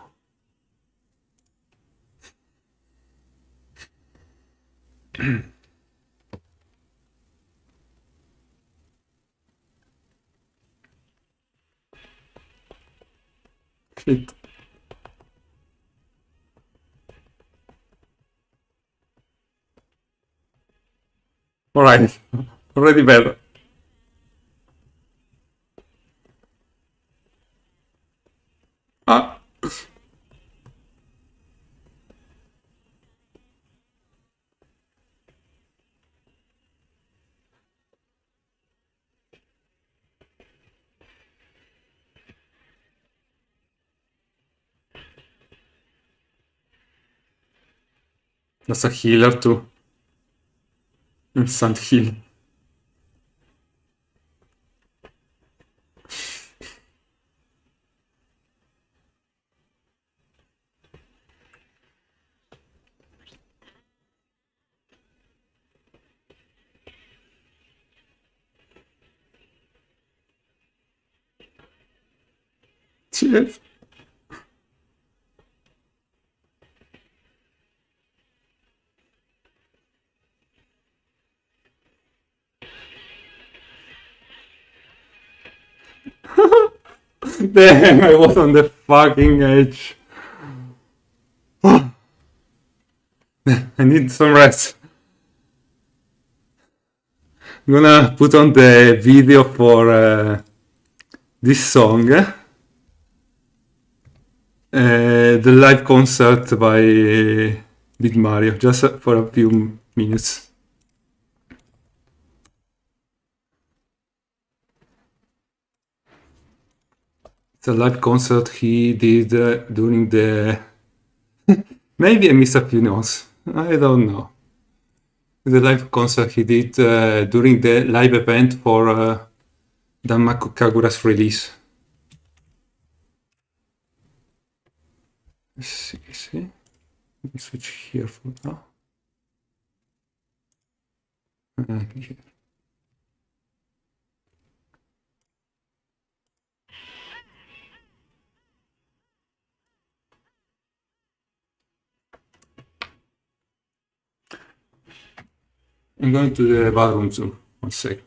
Shit. Alright, already better. Ah. That's a healer too. Instant heal. Cheers. Damn, I was on the fucking edge. I need some rest. I'm gonna put on the video for this song. The live concert by Big Mario, just for a few minutes. It's a live concert he did during the... Maybe I missed a few notes. I don't know. The live concert he did during the live event for Danmaku Kagura's release. Let's see. Let me switch here for now. Here. I'm going to the bathroom soon. 1 sec.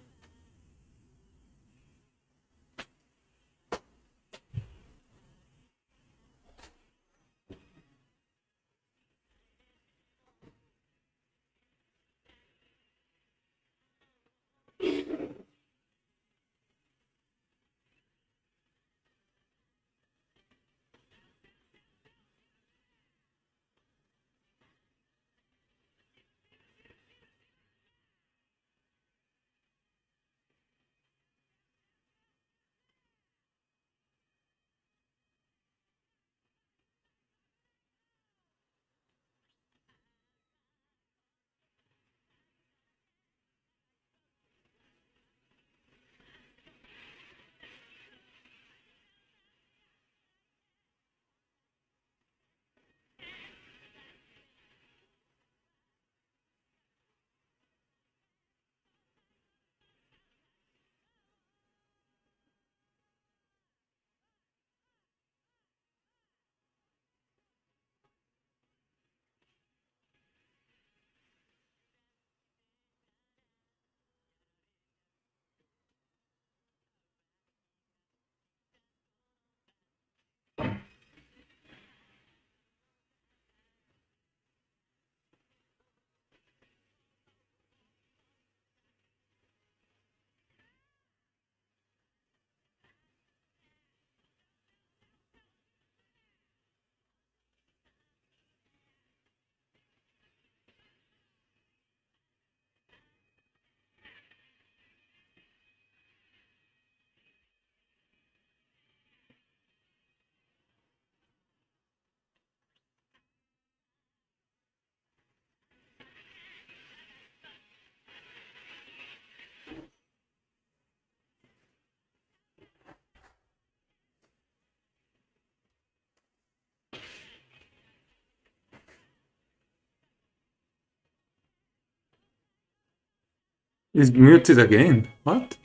It's muted again. What?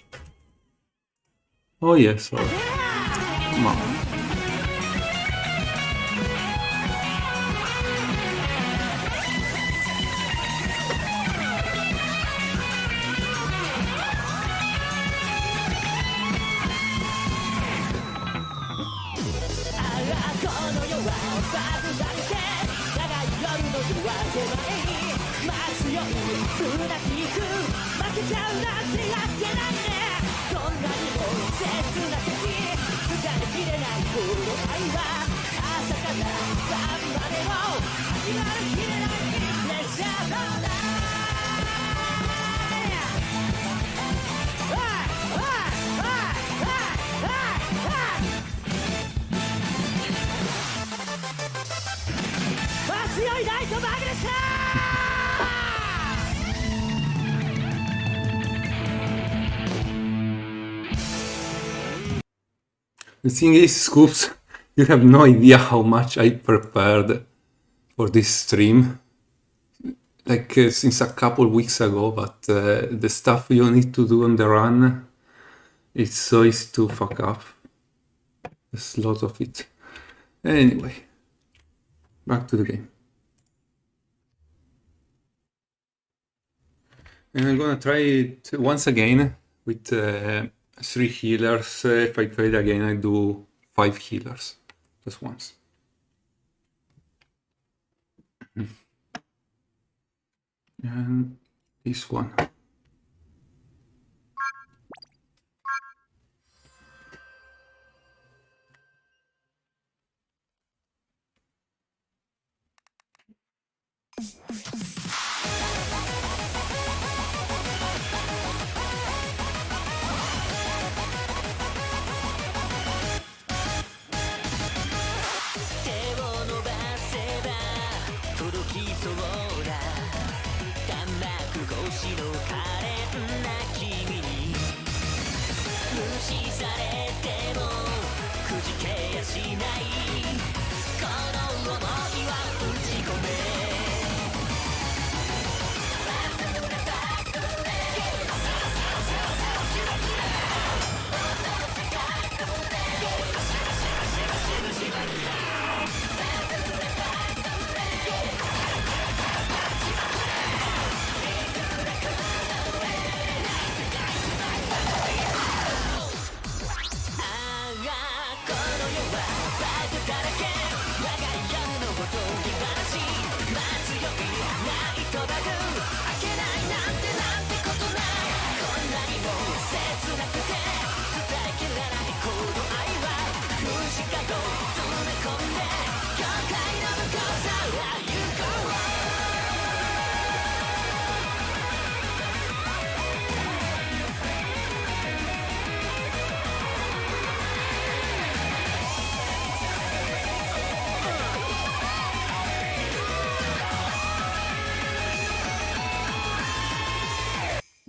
Oh yes. Oh. Come on. The thing is, Scoops, you have no idea how much I prepared for this stream. Like since a couple weeks ago, but the stuff you need to do on the run, it's so easy to fuck up. There's lots of it. Anyway, back to the game. And I'm gonna try it once again with 3 healers. If I fail again, I do 5 healers. Just once. And this one.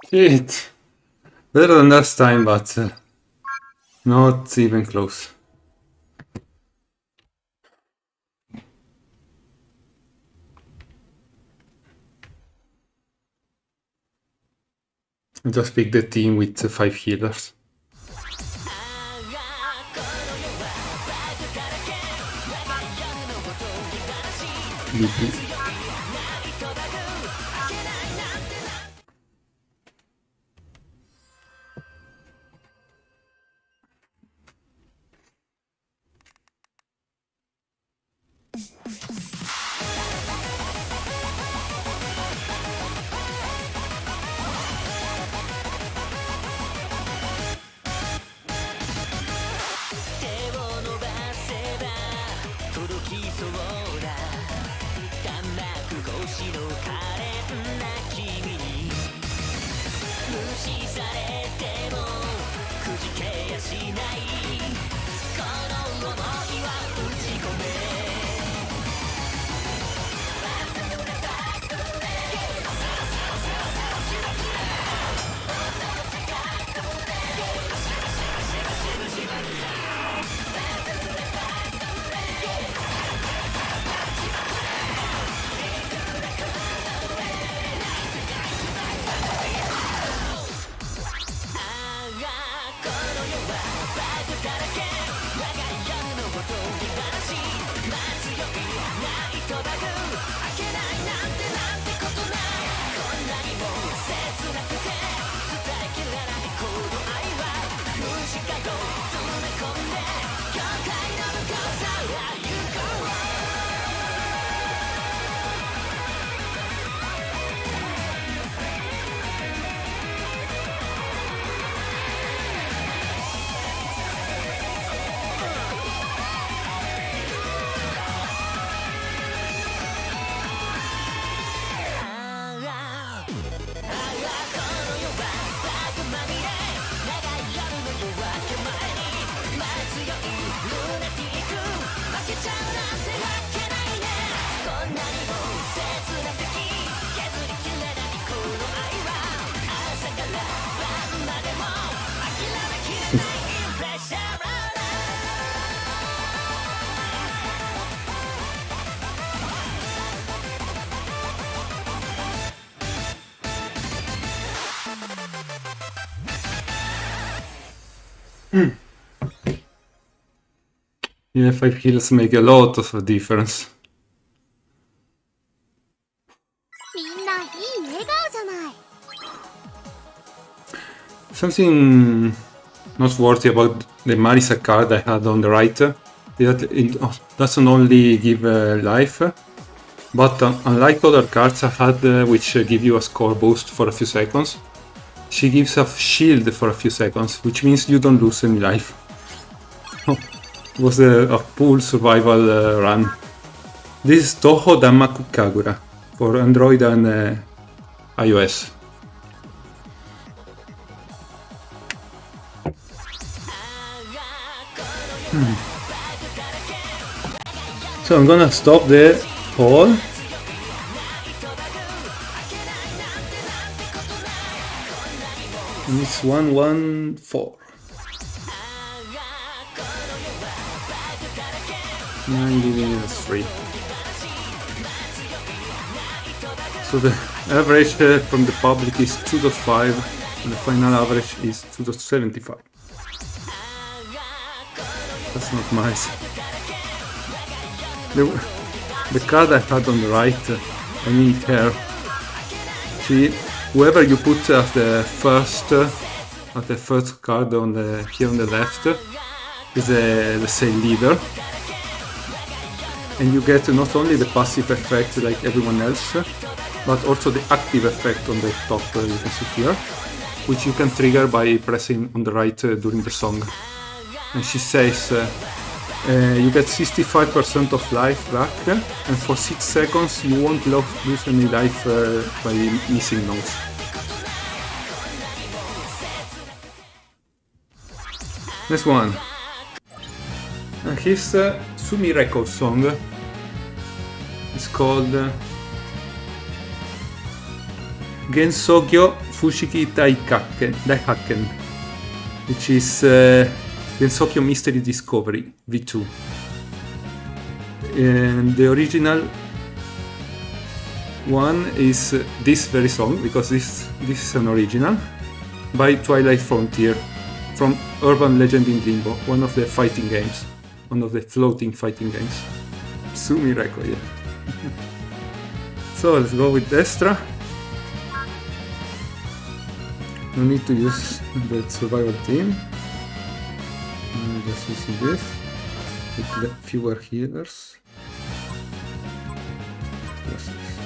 Shit. Better than last time, but not even close. I just picked the team with 5 healers. Yeah, 5 heals make a lot of a difference. みんないい笑顔じゃない。 Something noteworthy about the Marisa card I had on the right, that it doesn't only give life, but unlike other cards I had which give you a score boost for a few seconds, she gives a shield for a few seconds, which means you don't lose any life. It was a full survival run. This is Touhou Danmaku Kagura for Android and iOS. So I'm gonna stop the poll. And it's 114. 9 living is 3. So the average from the public is 2.5 and the final average is 2.75. That's not nice. The card I had on the right, I mean her, whoever you put at the first card on here on the left is the same leader, and you get not only the passive effect like everyone else, but also the active effect on the top you can see here, which you can trigger by pressing on the right during the song. And she says you get 65% of life back, and for 6 seconds you won't lose any life by missing notes. Next one. His Sumireko song is called Gensokyo Fushigi Daihaken, which is Gensokyo Mystery Discovery V2. And the original one is this very song, because this is an original by Twilight Frontier from Urban Legend in Limbo, one of the fighting games, one of the floating fighting games. Sumireko, yeah. So let's go with Destra. No need to use the survival team. Just using this with fewer healers. Just this.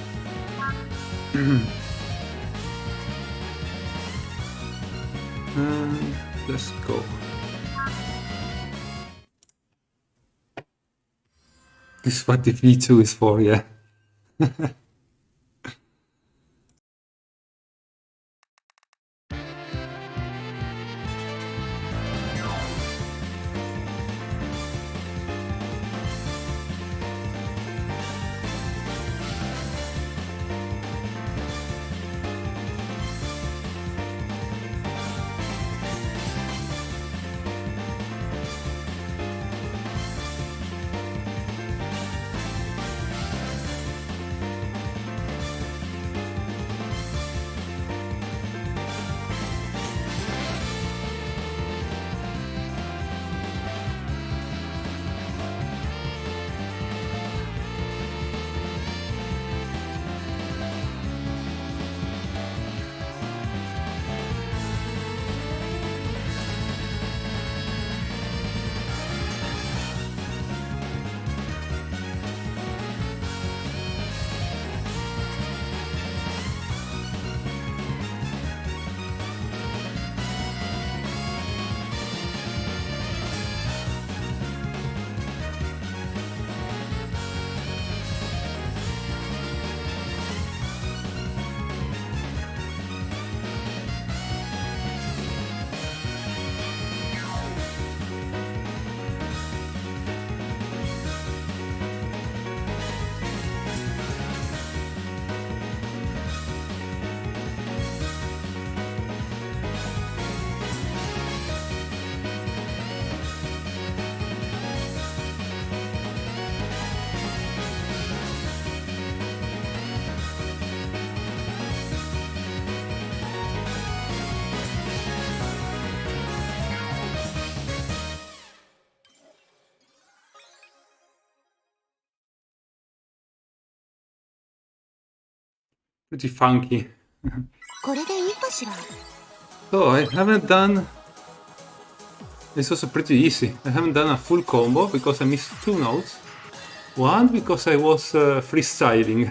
And let's go. This is what the V2 is for, yeah. pretty funky. これでいいかしら。 So I haven't done. It's also pretty easy. I haven't done a full combo because I missed 2 notes. One because I was freestyling,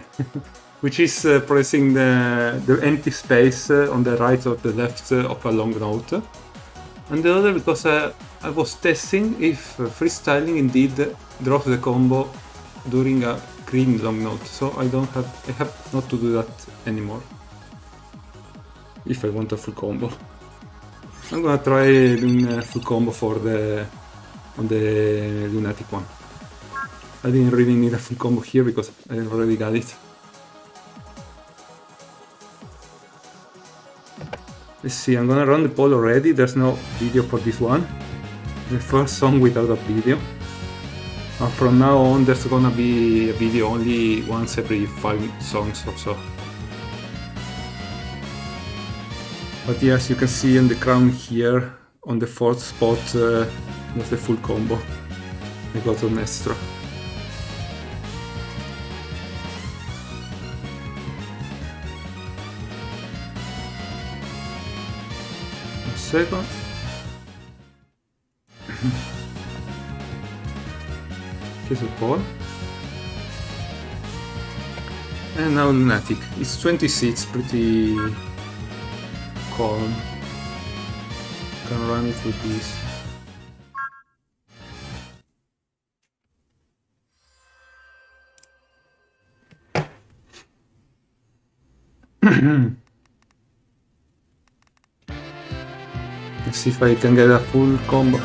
which is pressing the empty space on the right or the left of a long note. And the other because I was testing if freestyling indeed drops the combo during a green long note. So I have not to do that anymore. If I want a full combo. I'm gonna try doing a full combo on the lunatic one. I didn't really need a full combo here because I already got it. Let's see, I'm gonna run the poll already. There's no video for this one. The first song without a video. And from now on there's gonna be a video only once every 5 songs or so. But yes, you can see in the crown here, on the 4th spot, was the full combo. I got an extra. A second. Here's a ball. And now Lunatic. It's 26, pretty calm. Can run it with this. Let's see if I can get a full combo.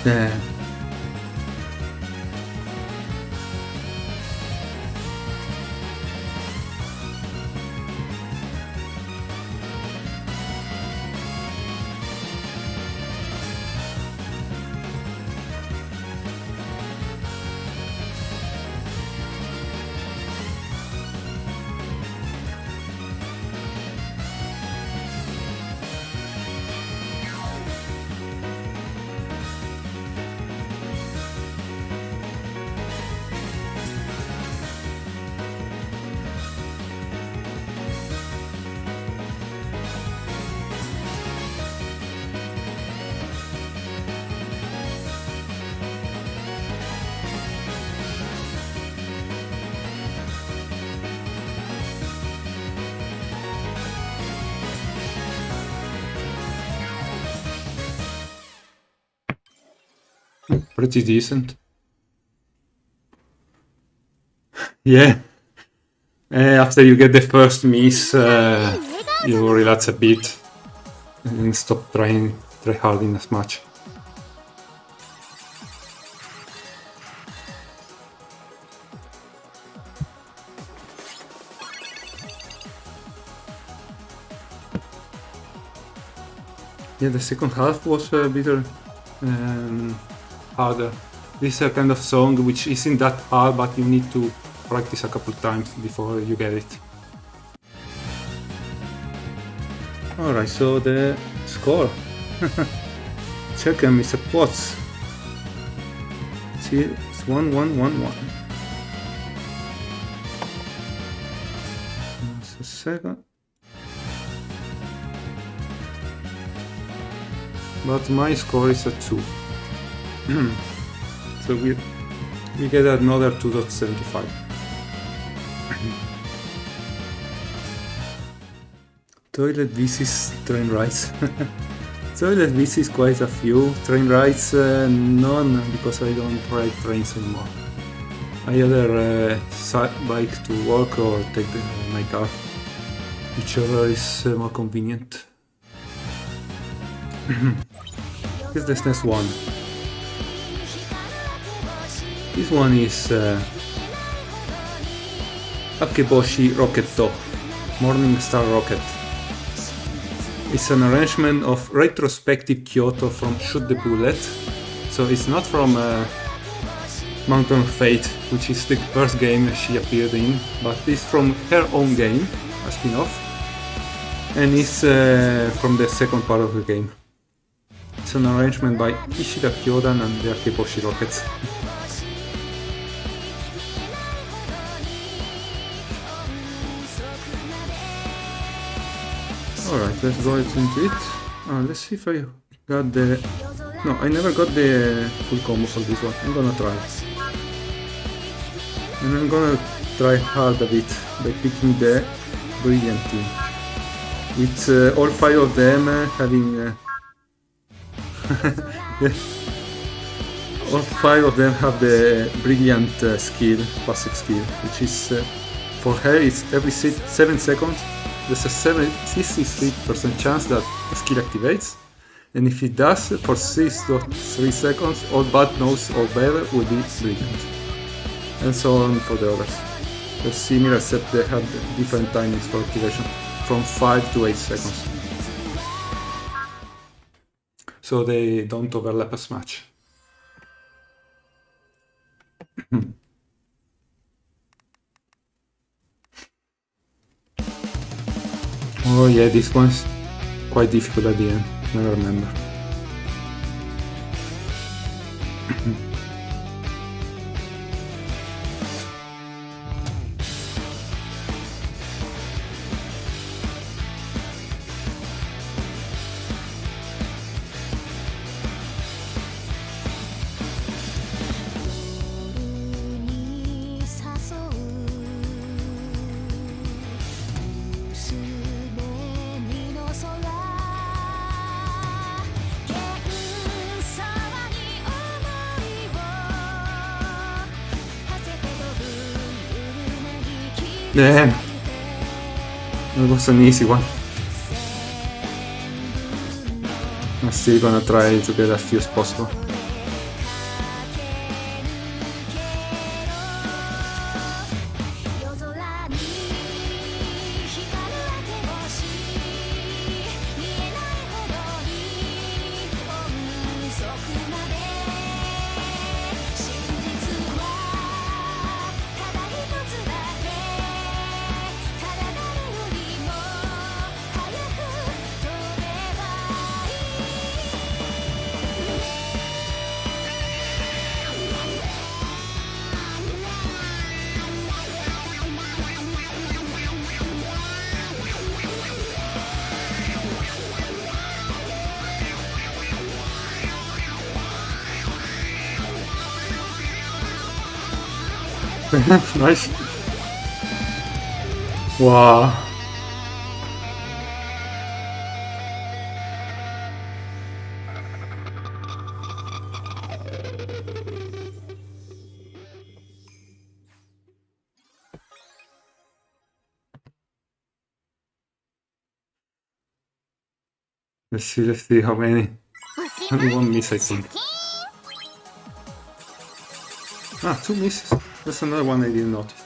Yeah. Pretty decent. Yeah. After you get the first miss, you relax a bit and stop try harding as much. Yeah, the second half was a bit harder. This is a kind of song which isn't that hard, but you need to practice a couple times before you get it. Alright, so the score. Check them, it's a quads. See, it's 1-1-1-1. Just a second. But my score is a 2. So we get another 2.75. Toilet visits, train rides. Toilet visits quite a few. Train rides none, because I don't ride trains anymore. I either bike to work or take my car, whichever is more convenient. Here's the next one. This one is Akeboshi Rocketto, Morning Star Rocket. It's an arrangement of retrospective Kyoto from Shoot the Bullet, so it's not from Mountain of Fate, which is the first game she appeared in, but it's from her own game, a spin-off, and it's from the second part of the game. It's an arrangement by Ishida Kyodan and the Akeboshi Rockets. Alright, let's go into it. Let's see if I got the... No, I never got the full combo for this one. I'm gonna try. And I'm gonna try hard a bit by picking the Brilliant team. With all 5 of them having... all 5 of them have the Brilliant skill, passive skill, which is... for her it's every 7 seconds. There's a 63% chance that the skill activates, and if it does, for 6.3 seconds, all but knows or better will be Brilliant. And so on for the others. They're similar except they have different timings for activation, from 5 to 8 seconds. So they don't overlap as much. Oh yeah, this one's quite difficult at the end, I remember. Damn, that was an easy one. I'm still gonna try to get as few as possible. Nice. Wow. Let's see how many. Only one miss, I think. Ah, 2 misses. That's another one I didn't notice.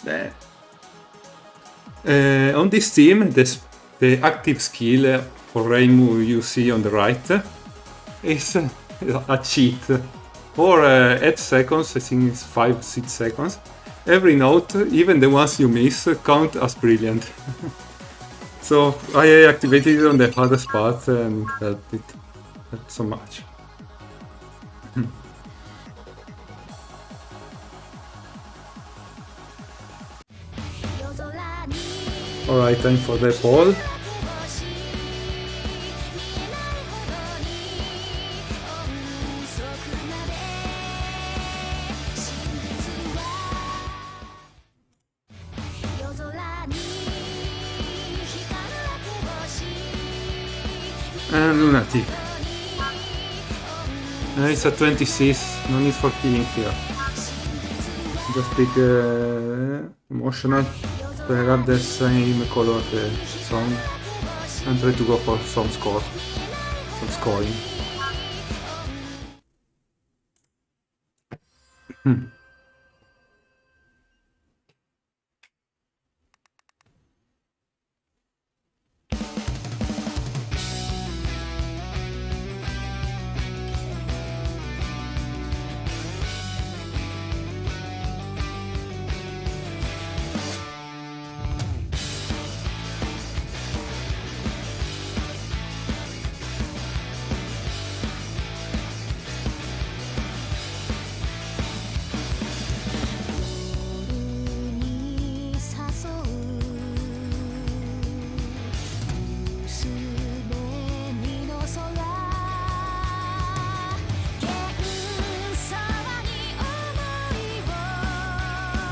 There. On this team, the active skill for Reimu you see on the right is a cheat. For 8 seconds, I think it's 5-6 seconds, every note, even the ones you miss, count as Brilliant. So I activated it on the hardest part and it helped so much. Alright, time for the poll. And Lunatic. It's a 26, no need for killing here. just pick emotional. So I got the same color of the song and try to go for some score, some scoring.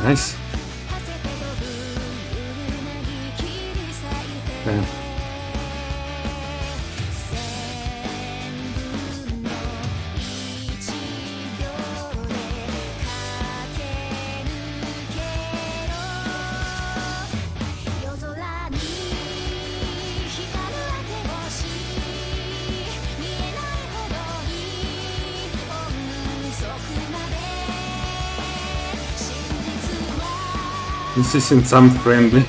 Nice. Yeah. This isn't some friendly.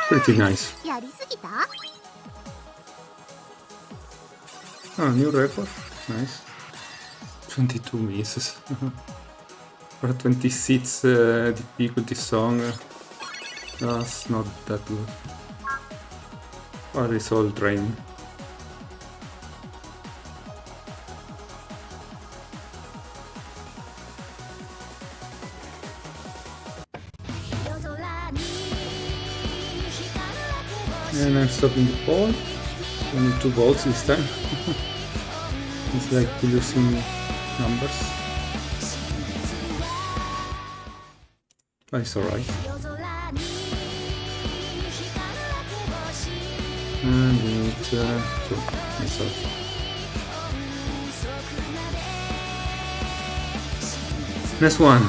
Pretty nice. やりすぎた Oh, new record. Nice. 22 misses. For a 26 difficulty song, that's not that good. Or it's all drain. And I'm stopping the ball. Only 2 balls this time. It's like losing numbers. But it's alright. And it's 2. That's all. Next one.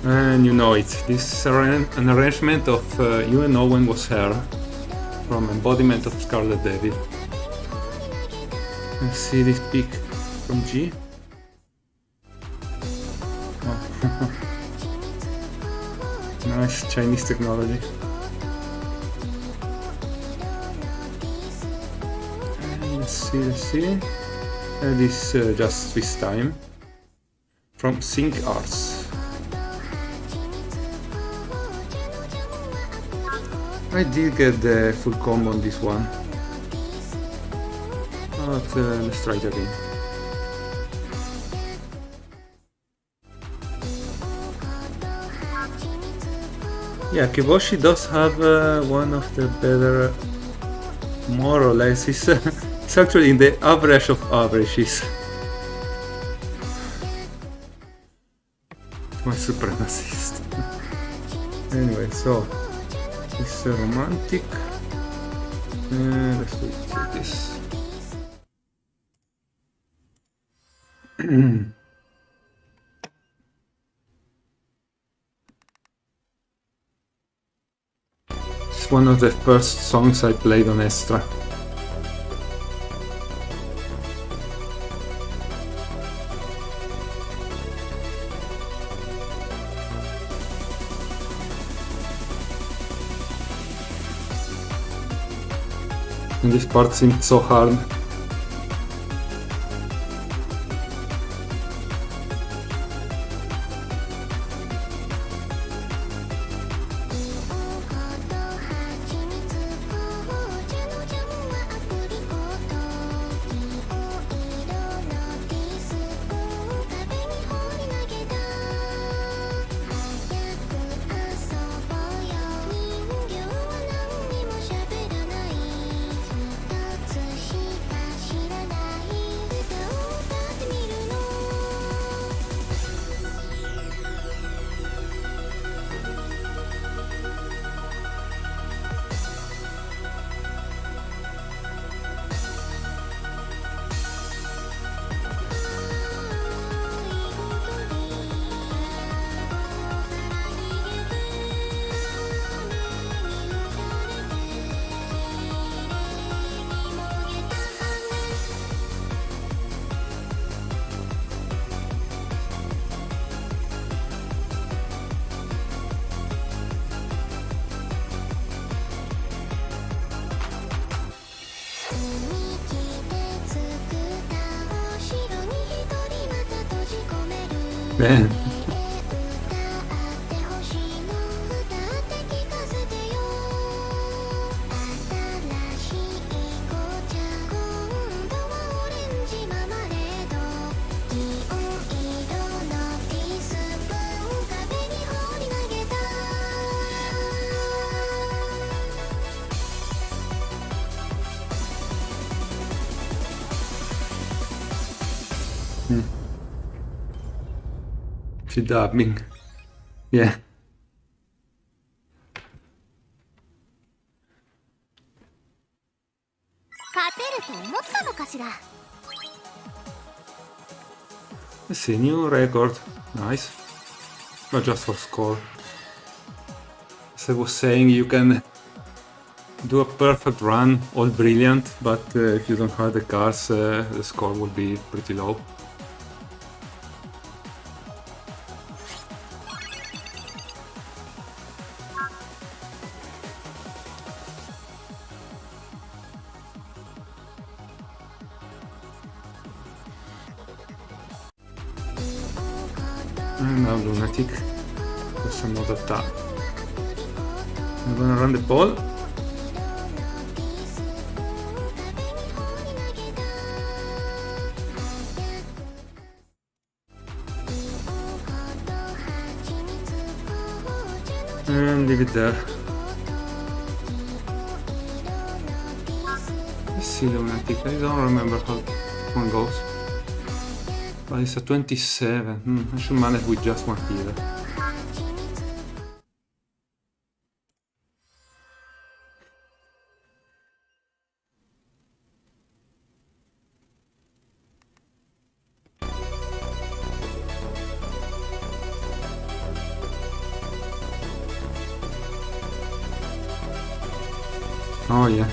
And you know it. This is an arrangement of You and No One Was Her from Embodiment of Scarlet Devil. Let's see this pick from G. Oh. Nice Chinese technology. And let's see. This just Swiss time from Sync Arts. I did get the full combo on this one, but let's try it again. Yeah, Kiboshi does have one of the better, more or less, it's actually in the average of averages. My supremacist. Anyway, so it's romantic. Let's do it like this. It's one of the first songs I played on Extra. And this part seemed so hard. Man. She dubbing. Yeah. Let's see, new record. Nice. Not just for score. As I was saying, you can do a perfect run, all brilliant, but if you don't have the cars, the score will be pretty low. And now Lunatic. That's another tap. I'm gonna run the ball. And leave it there. Let's see Lunatic. I don't remember how one goes. But it's a 27. I should manage with just one healer. Oh yeah.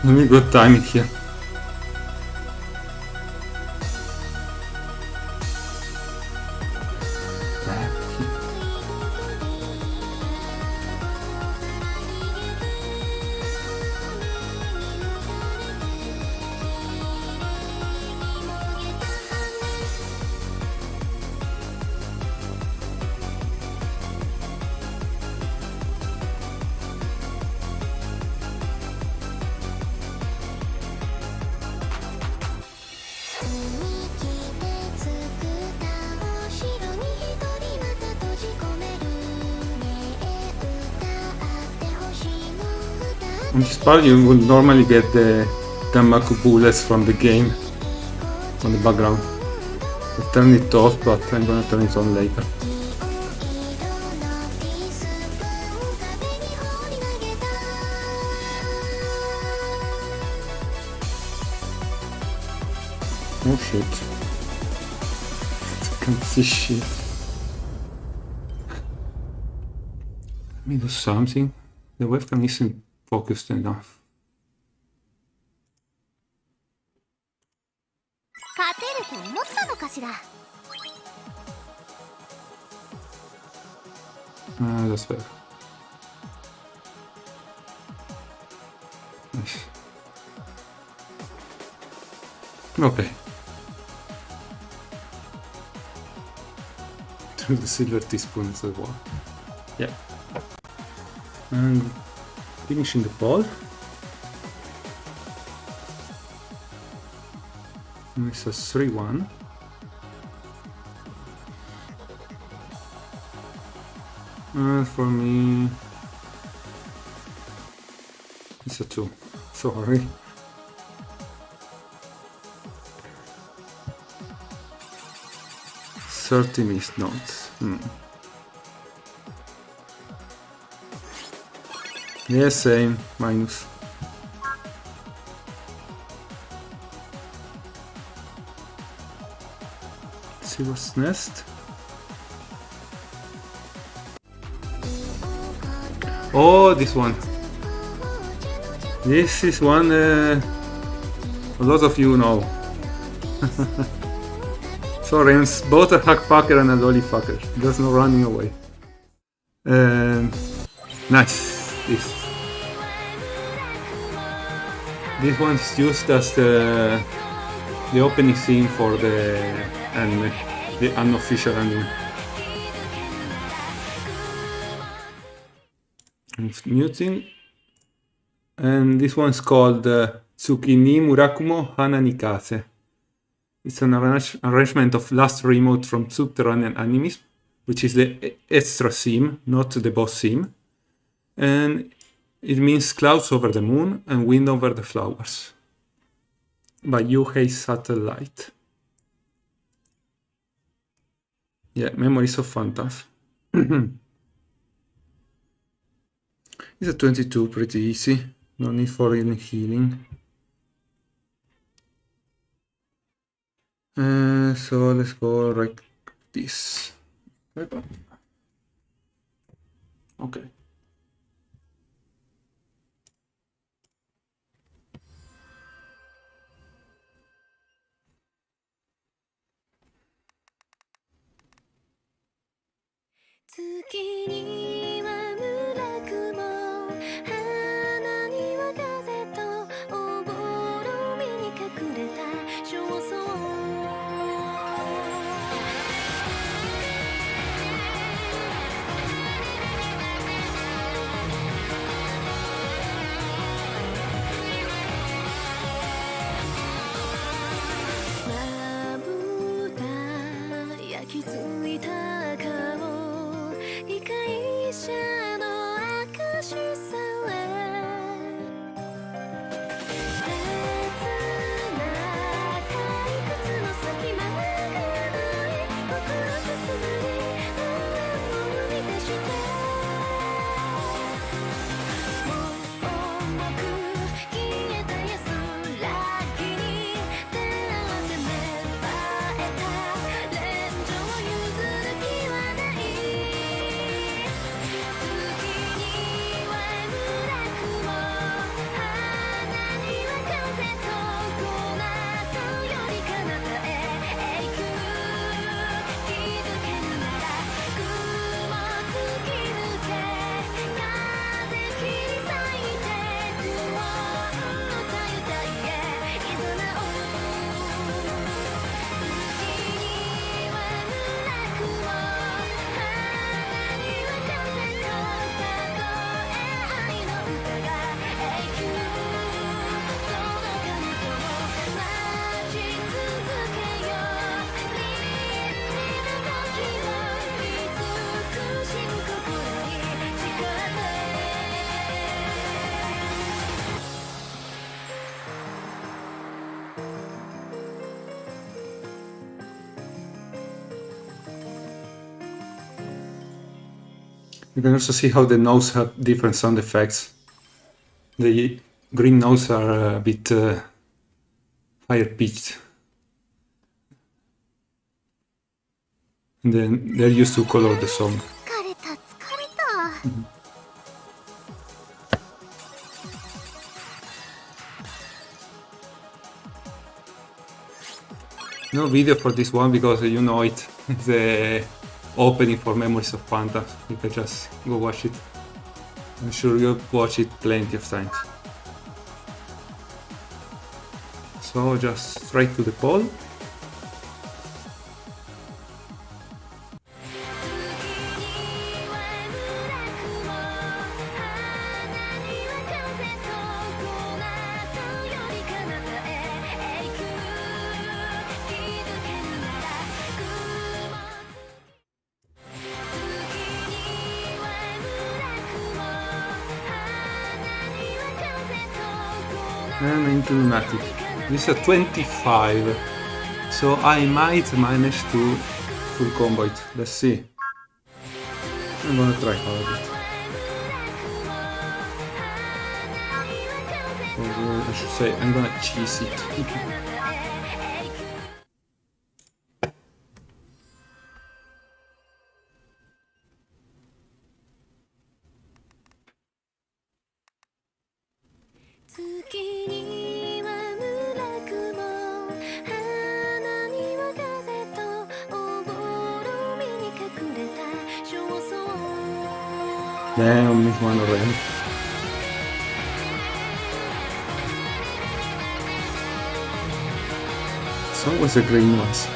Really good timing here. On this part you would normally get the Danmaku bullets from the game on the background. I turned it off, but I'm gonna turn it on later. Oh shit. I can't see shit. Let me do something. The webcam isn't focused enough. 勝てると思ったのかしら。 That's better. Nice. Okay. Through the silver teaspoon as well. Yeah. And finishing the ball. And it's a 3-1. And for me, it's a 2. Sorry. Missed notes. Yeah, same. Minus. Let's see what's next. Oh, this one. This is one a lot of you know. Sorry, I'm both a hack fucker and a lolly fucker. There's no running away. Nice. This one's used as the opening scene for the anime, the unofficial anime. I'm muting. And this one's called Tsukini Murakumo Hana Nikase. It's an arrangement of last remote from Subterranean Animism, which is the extra theme, not the boss theme. And it means clouds over the moon and wind over the flowers. By Yuhei Satellite. Yeah, Memories of Phantoms. It's a 22, pretty easy. No need for any healing. So let's go like this. Okay. You can also see how the notes have different sound effects. The green notes are a bit higher pitched. And then they're used to color the song. 疲れた疲れた。No video for this one because you know it. It's the opening for Memories of Panta. You can just go watch it. I'm sure you've watched it plenty of times. So just straight to the poll. And into Lunatic. This is a 25, so I might manage to full combo it. Let's see. I'm gonna try hard it. Or I should say, I'm gonna cheese it. Damn, miss one already. So was a green ones.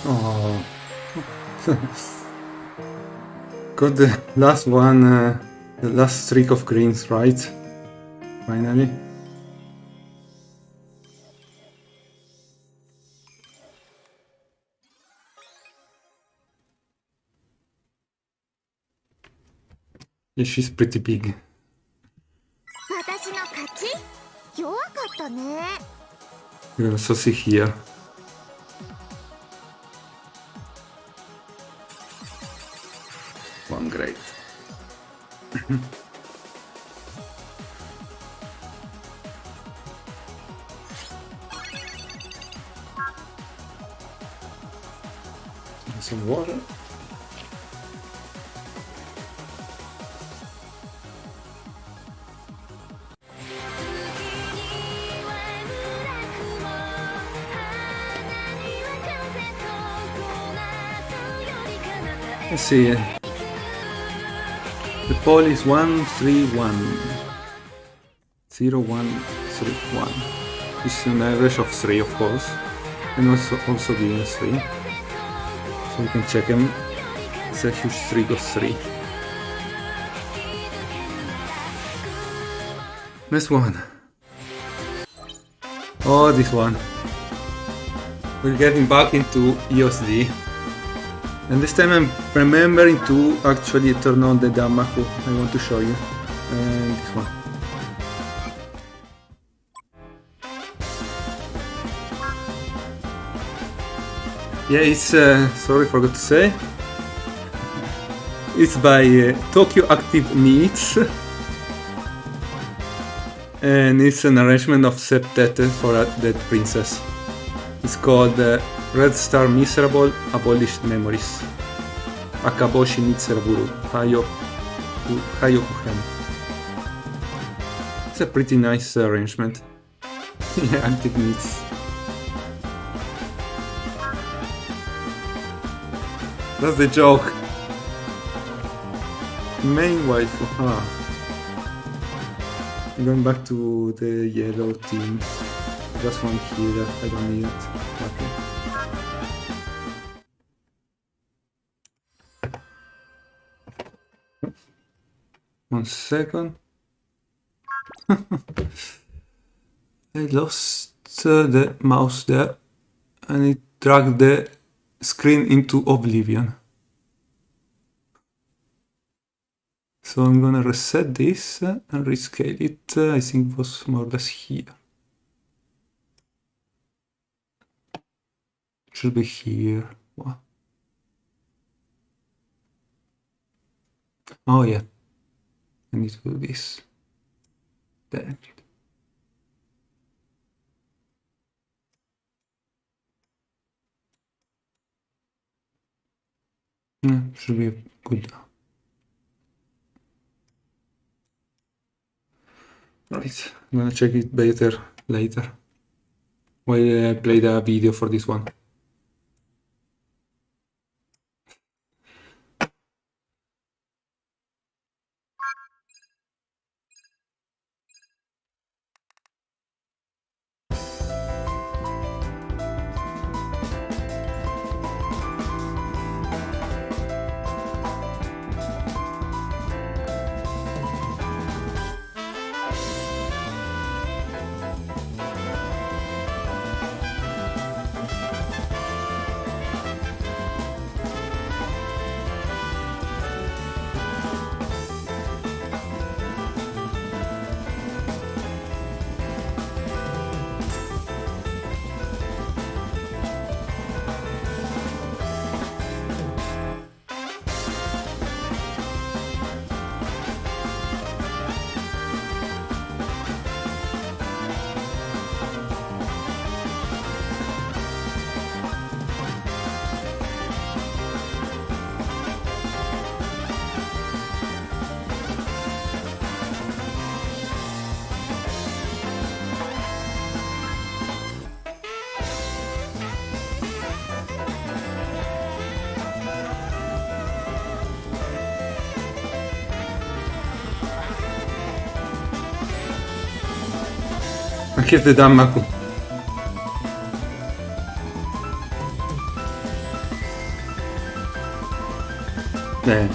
Oh, got the last one, the last streak of greens right. Finally. Yeah, she's pretty big. 私の勝ち？弱かったね。 You can also see here. One great. Some water. Let's see. The poll is 131. 0, 1, 3, 1. It's an average of 3, of course, and also giving us 3. So you can check them. It's a huge streak of 3. Next one. Oh, this one. We're getting back into EOSD. And this time I'm remembering to actually turn on the Danmaku. I want to show you. And this one. Yeah, it's sorry, forgot to say. It's by Tokyo Active Meats. And it's an arrangement of septet for a dead princess. It's called Red Star Miserable Abolished Memories. Akaboshi Mitsuraburu Hayokuhen. It's a pretty nice arrangement. Yeah, Active Meats. That's the joke. Main waifu. Going back to the yellow team. Just one here, I don't need it. Okay. 1 second. I lost the mouse there and it dragged the screen into oblivion. So I'm gonna reset this and rescale it. I think it was more or less here. Should be here. Wow. Oh yeah. I need to do this. Damn it. Yeah, should be good now. Right, I'm gonna check it better later while I play the video for this one. Here's the Danmaku. There.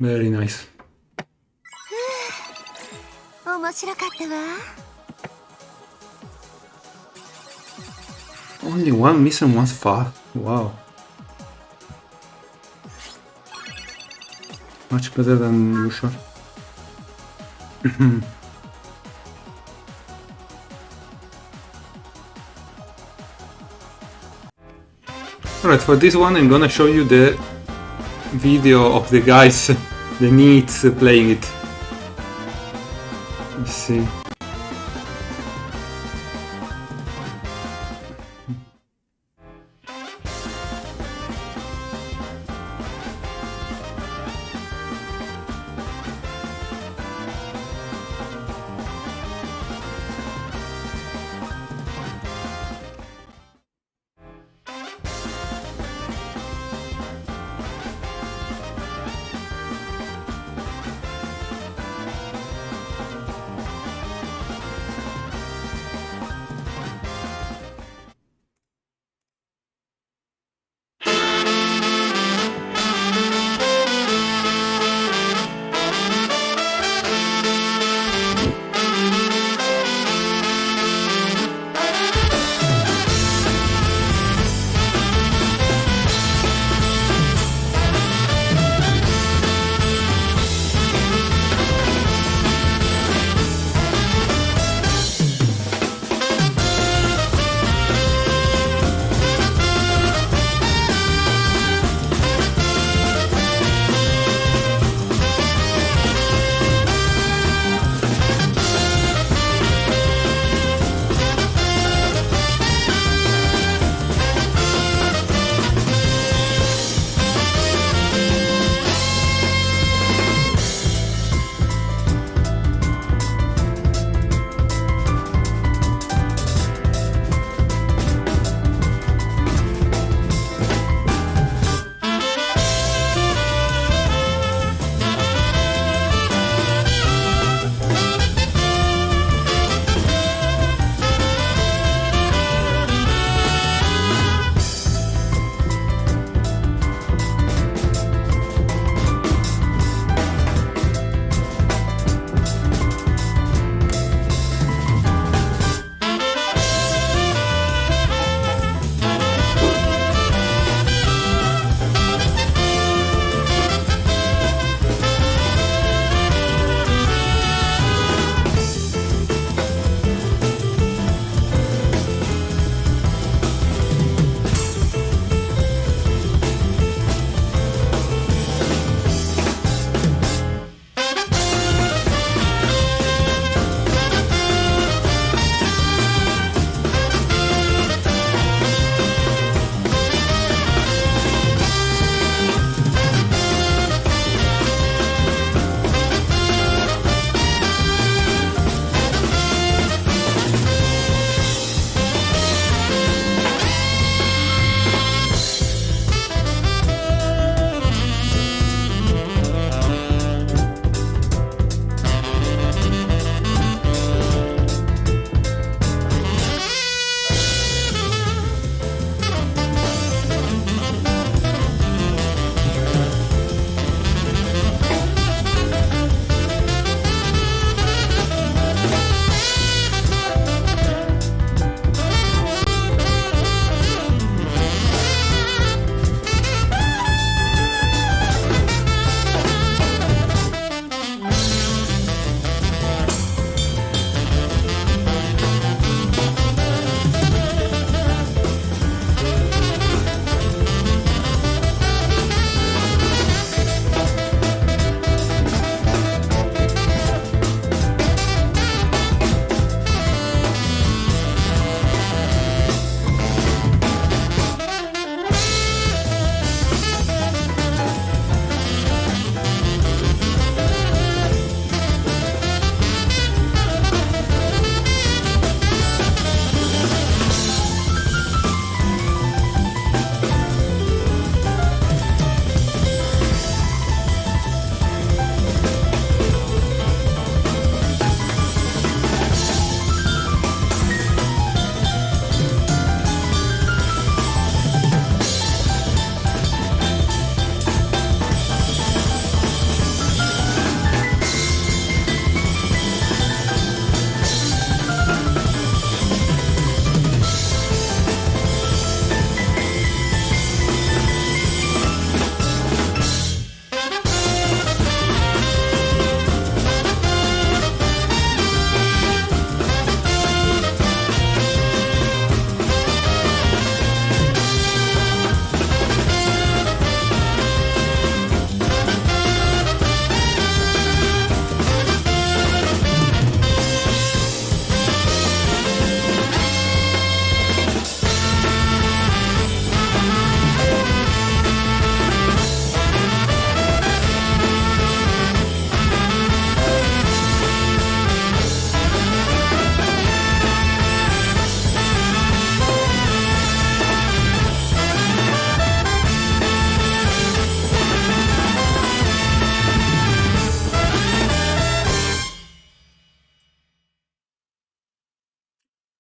Very nice. 面白かったわ。 Only one mission was far. Wow. Much better than usual. Alright, for this one I'm gonna show you the video of the guys, the needs playing it. Let's see.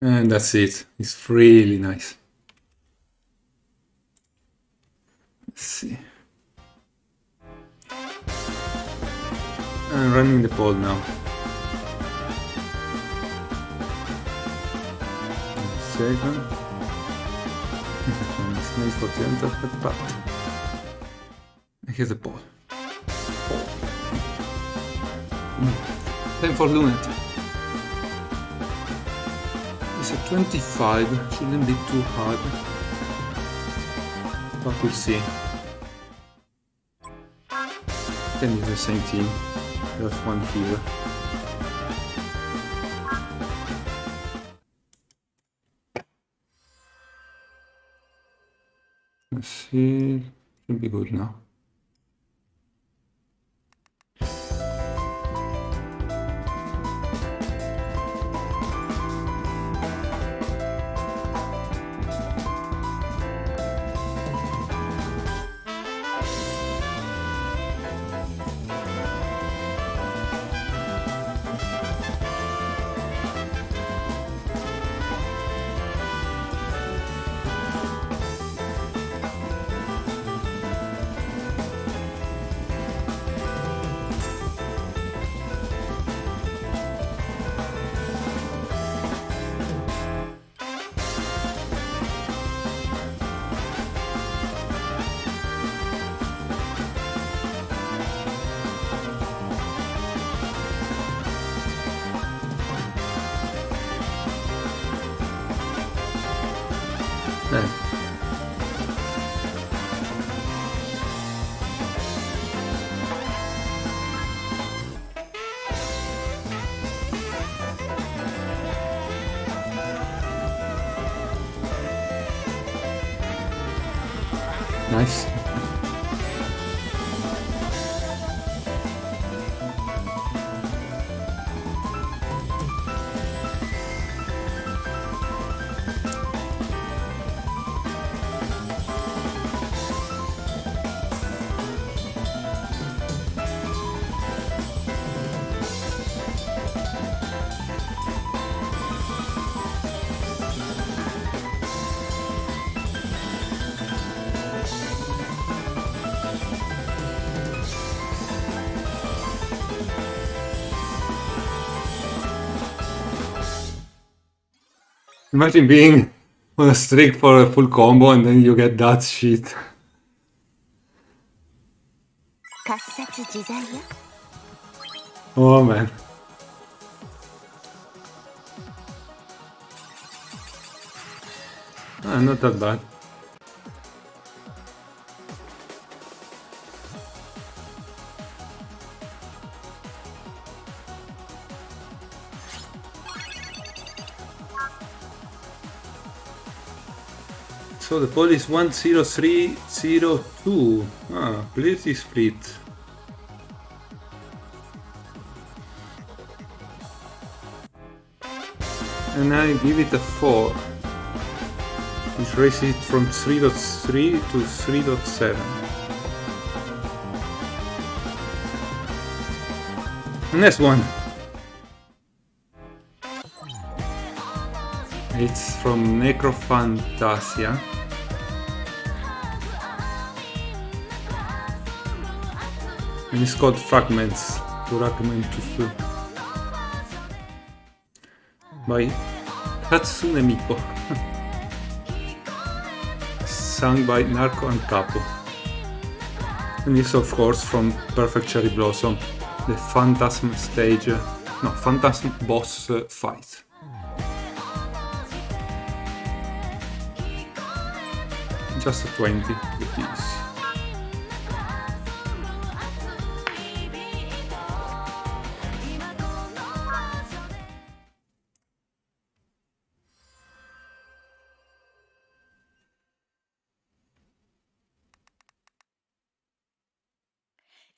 And that's it. It's really nice. Let's see. I'm running the poll now. Second. Nice for the end of the part. Here's the poll. Time for Lunet. It's a 25, shouldn't be too hard. But we'll see. Then it's the same team. Just one healer. Let's see. Should be good now. Nice. Imagine being on a streak for a full combo and then you get that shit. 刮殺自在よ。 Oh man. Not that bad. So the poll is 10302. Ah, pretty split. And I give it a 4, which raises it from 3.3 to 3.7. Next one. It's from Necrophantasia. And it's called Fragments to recommend to you. By Hatsune Miko. Sung by Narco and Capo. And it's of course from Perfect Cherry Blossom, the Phantasm stage, Phantasm boss fight. Just a 20 with these.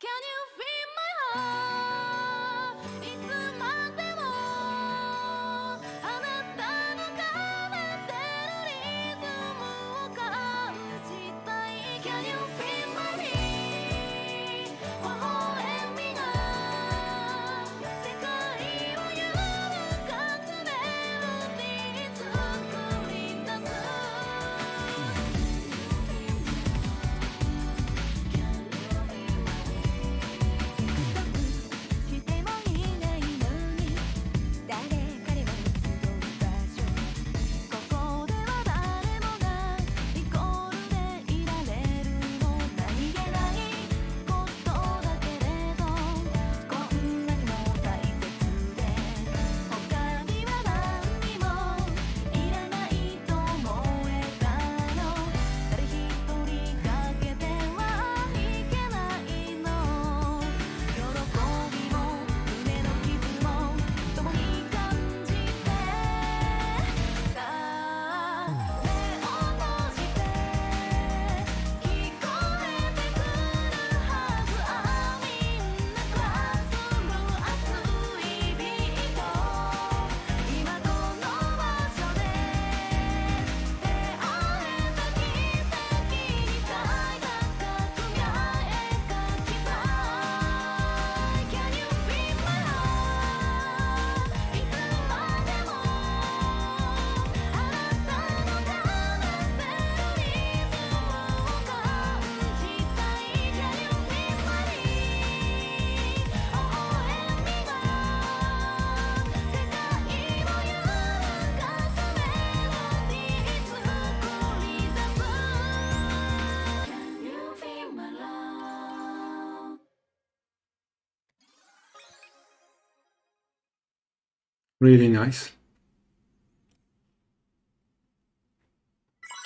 Can you feel my heart? いつまでもあなたの奏でるリズムを感じたい Can you feel my beat? 微笑みが世界を揺るがすメロディー Really nice.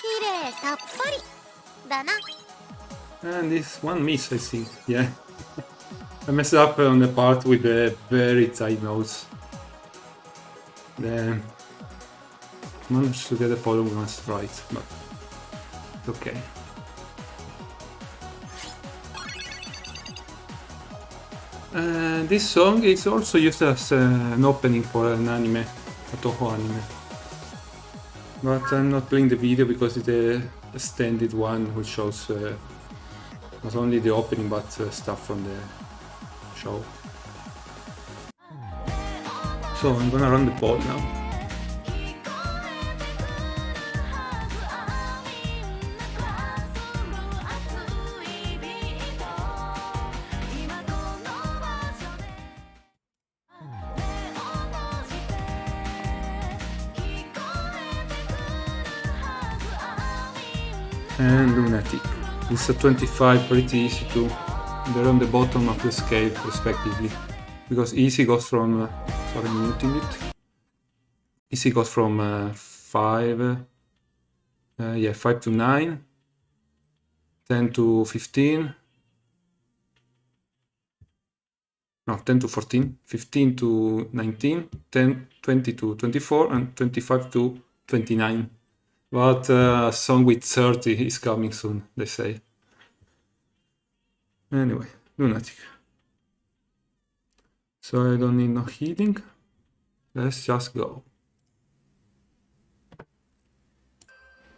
綺麗さっぱりだな。 And this one miss, I think. Yeah. I messed up on the part with the very tight notes. Then managed to get the following ones right, but it's okay. This song is also used as an opening for an anime, a Touhou anime. But I'm not playing the video because it's the extended one which shows not only the opening but stuff from the show. So I'm gonna run the poll now. And Lunatic. It's a 25, pretty easy too. They're on the bottom of the scale respectively. Because easy goes from, sorry, I'm muting it. Easy goes from 5 to 9, 10 to 15, no, 10 to 14, 15 to 19, 20 to 24, and 25 to 29. But a song with 30 is coming soon, they say. Anyway, Lunatic. So I don't need no healing. Let's just go.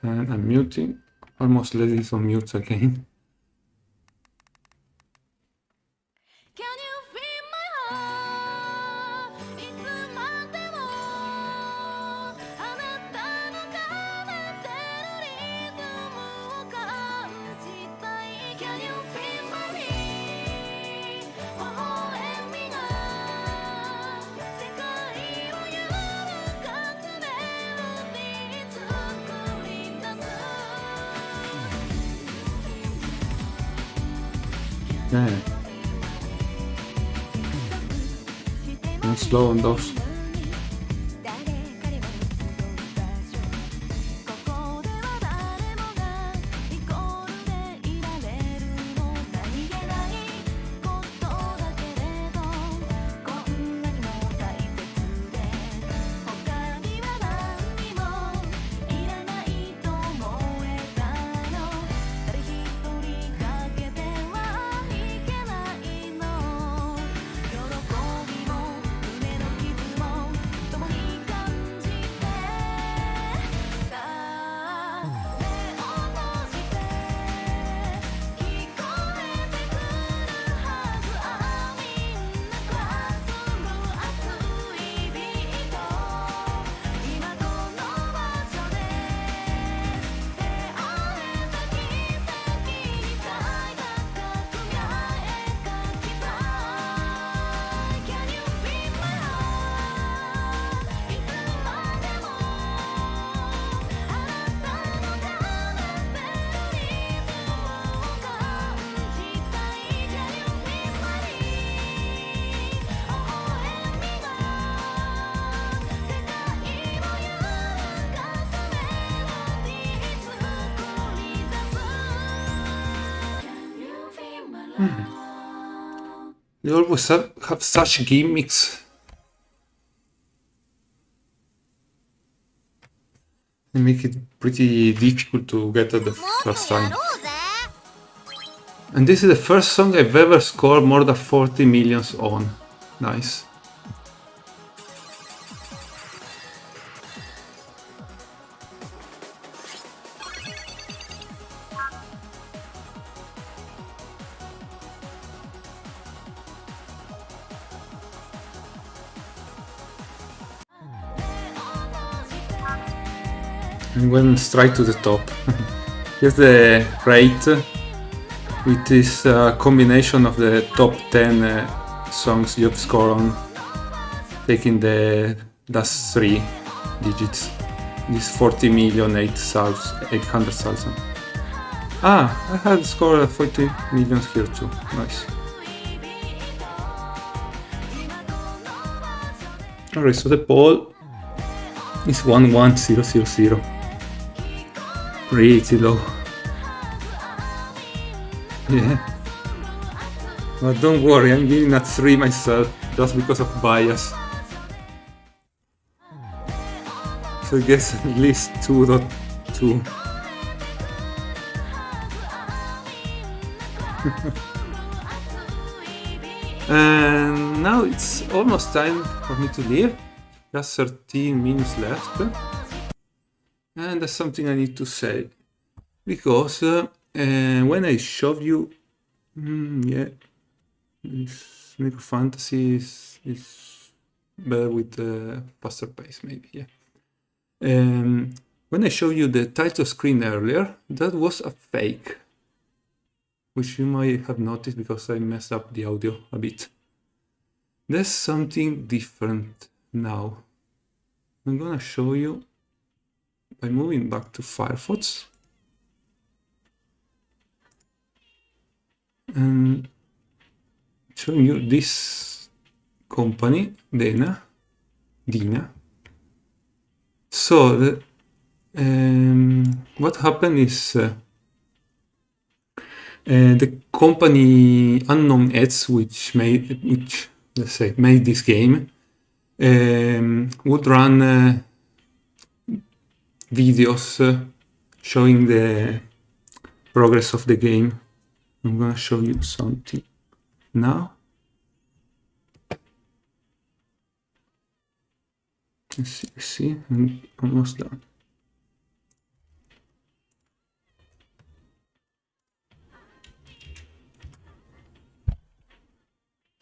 And I'm muting. Almost let it on mute again. Can you feel my heart? いつまでもあなたの奏でてるリズムを感じたい Can you feel my beat? 微笑みが世界を揺るがすメロディー作り出す Yeah. I'm slow on those. ここでは誰もがイコールでいられるの何気ないことだけれどこんなにも大切で他には何にもいらないと思えたの誰一人かけてはいけないの喜びも胸の傷も共に感じてさあ目を閉じて聞こえてくるはずあみんなクラスの熱いビート今この場所で出会えた奇跡にさえ高くや絵描きたい Can you feel my heart? いつまでもあなたの奏でてるリズムを感じたい Can you feel my beat? 微笑みが世界を揺るがすメロディー作り出す Can you feel my love? They always have such gimmicks. They make it pretty difficult to get at the もっと first や time. ろうぜ。 And this is the first song I've ever scored more than 40 millions on. Nice. And went straight to the top. Here's the rate, which is a combination of the top 10 songs you've scored on, taking the last 3 digits. This 40,800,000. Ah, I had scored 40 millions here too. Nice. Alright, so the poll is 11000. Pretty low. Yeah. But don't worry, I'm giving a 3 myself, just because of bias. So I guess at least 2.2. And now it's almost time for me to leave. Just 13 minutes left. And there's something I need to say. Because when I showed you... yeah, this Micro Fantasy is better with faster pace, maybe, yeah. When I showed you the title screen earlier, that was a fake. Which you might have noticed because I messed up the audio a bit. There's something different now. I'm gonna show you by moving back to Firefox and showing you this company, Dina. So what happened is the company Unknown Ads, which let's say made this game, would run videos showing the progress of the game. I'm gonna show you something now. Let's see, I'm almost done.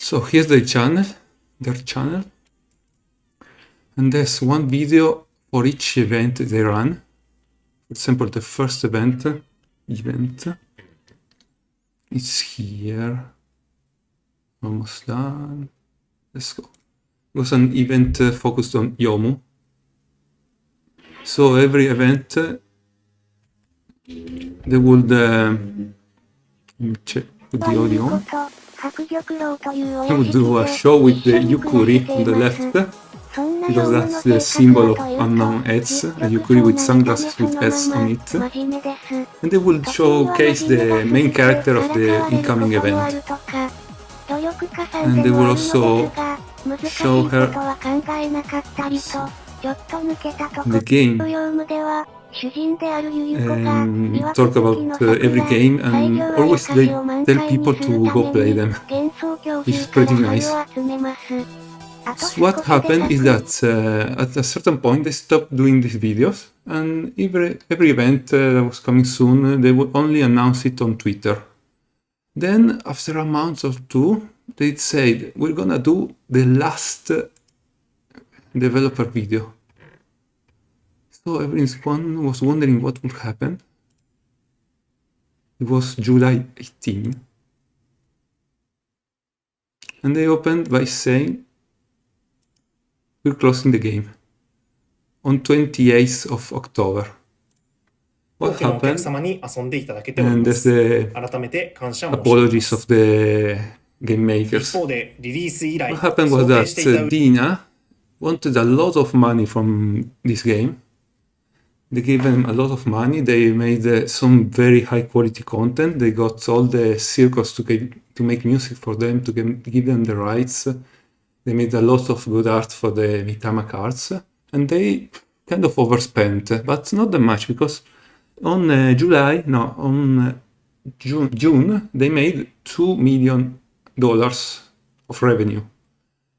So here's their channel, and there's one video for each event they run. For example, the first event is here, almost done. Let's go. It was an event focused on Yomu. So every event they would check with the audio. I would do a show with the Yukuri on the left, because that's the symbol of Unknown Ads, a Yukuri with sunglasses with ads on it. And they will showcase the main character of the incoming event. And they will also show her the game. And talk about every game, and always they tell people to go play them, which is pretty nice. So what happened is that at a certain point they stopped doing these videos, and every event that was coming soon, they would only announce it on Twitter. Then after a month or two, they said, we're gonna do the last developer video. So everyone was wondering what would happen. It was July 18. And they opened by saying, we're closing the game on 28th of October. What happened? And there's the apologies of the game makers. What happened was that Dina wanted a lot of money from this game. They gave them a lot of money. They made some very high quality content. They got all the circles to make music for them, to give them the rights. They made a lot of good art for the Mitama cards. And they kind of overspent, but not that much, because on June, they made $2 million of revenue,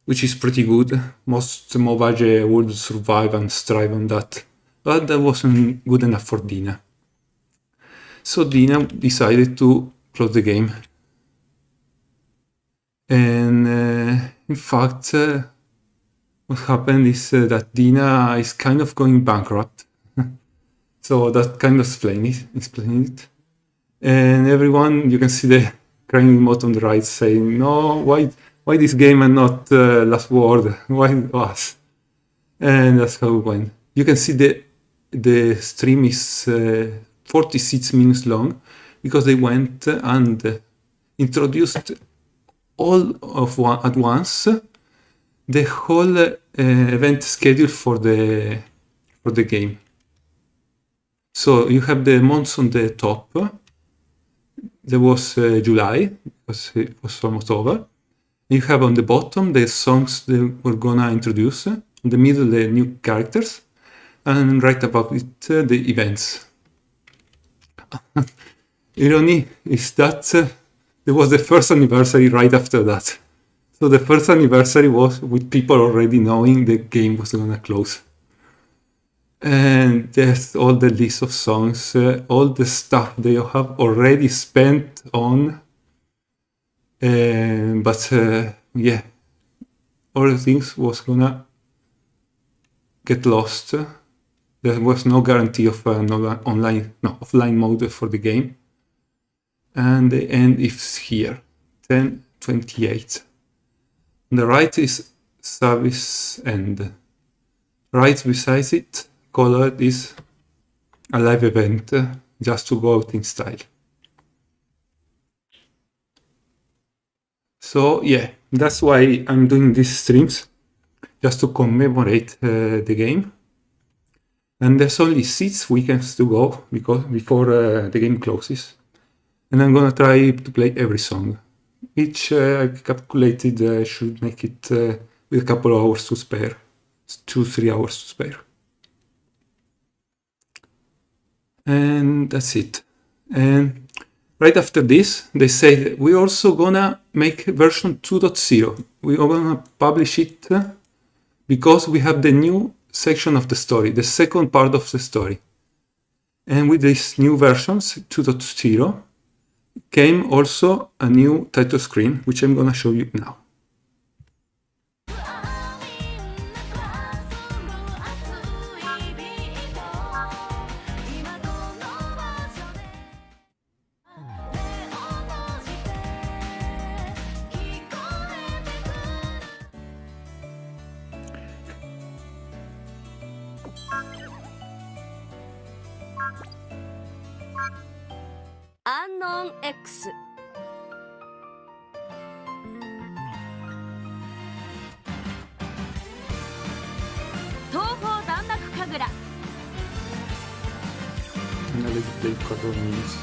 which is pretty good. Most mobile would survive and strive on that. But that wasn't good enough for Dina. So Dina decided to close the game. And in fact, what happened is that Dina is kind of going bankrupt. So that kind of explains it. And everyone, you can see the crying emote on the right saying, no, why this game and not Last Word? Why us? And that's how it went. You can see the stream is 46 minutes long, because they went and introduced all of at once the whole event schedule for the game. So you have the months on the top. There was July, because it was almost over. You have on the bottom the songs they were gonna introduce. In the middle, the new characters. And right above it, the events. Irony is that there was the first anniversary right after that. So the first anniversary was with people already knowing the game was gonna close. And there's all the list of songs, all the stuff they have already spent on. But yeah, all the things was gonna get lost. There was no guarantee of offline mode for the game. And the end is here, 10/28. On the right is service end. Right beside it, colored is a live event, just to go out in style. So yeah, that's why I'm doing these streams, just to commemorate the game. And there's only 6 weekends to go before the game closes. And I'm gonna try to play every song. Each I've calculated should make it with a couple of hours to spare. 2-3 hours to spare. And that's it. And right after this, they say we're also gonna make version 2.0. We're gonna publish it because we have the new section of the story, the second part of the story. And with these new versions, 2.0, came also a new title screen, which I'm gonna show you now. Unknown X 東方弾幕神楽 And I let's play cover means.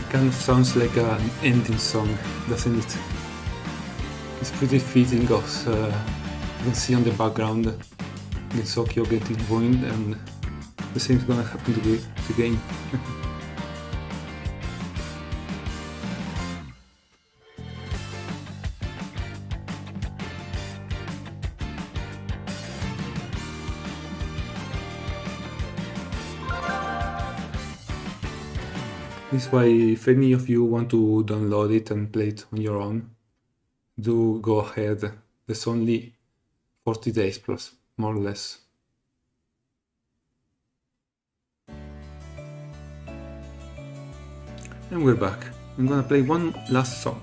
Kind of sounds like an ending song, doesn't it? It's pretty fitting of you can see on the background the Tokyo getting ruined, and the same is gonna happen to the game. This is why if any of you want to download it and play it on your own, do go ahead. There's only 40 days plus, more or less. And we're back. I'm gonna play one last song.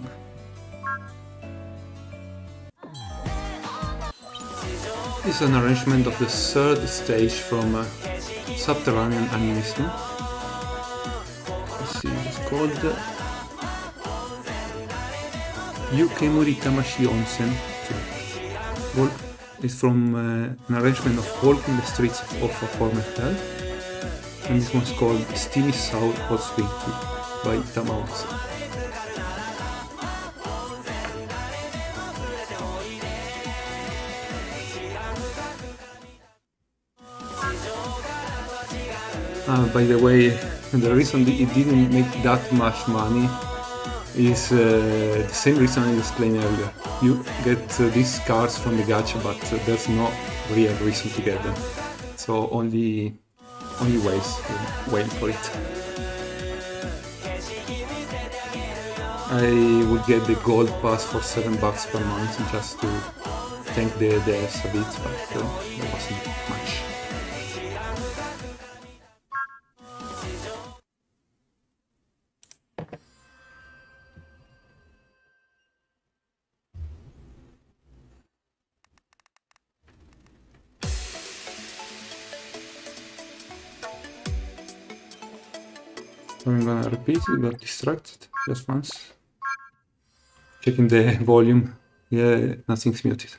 This is an arrangement of the third stage from Subterranean Animism. Let's see, it's called Yukemuri Tamashi Onsen. is from an arrangement of Walking the Streets of a Former Hell, and this one's called Steamy Soul Hot Spring by Danmaku. By the way, the reason it didn't make that much money is the same reason I explained earlier. You get these cards from the gacha, but there's no real reason to get them. So only ways to wait for it. I would get the gold pass for $7 per month just to thank the devs a bit, but there wasn't much. I'm gonna repeat it, got distracted just once. Checking the volume. Yeah, nothing's muted.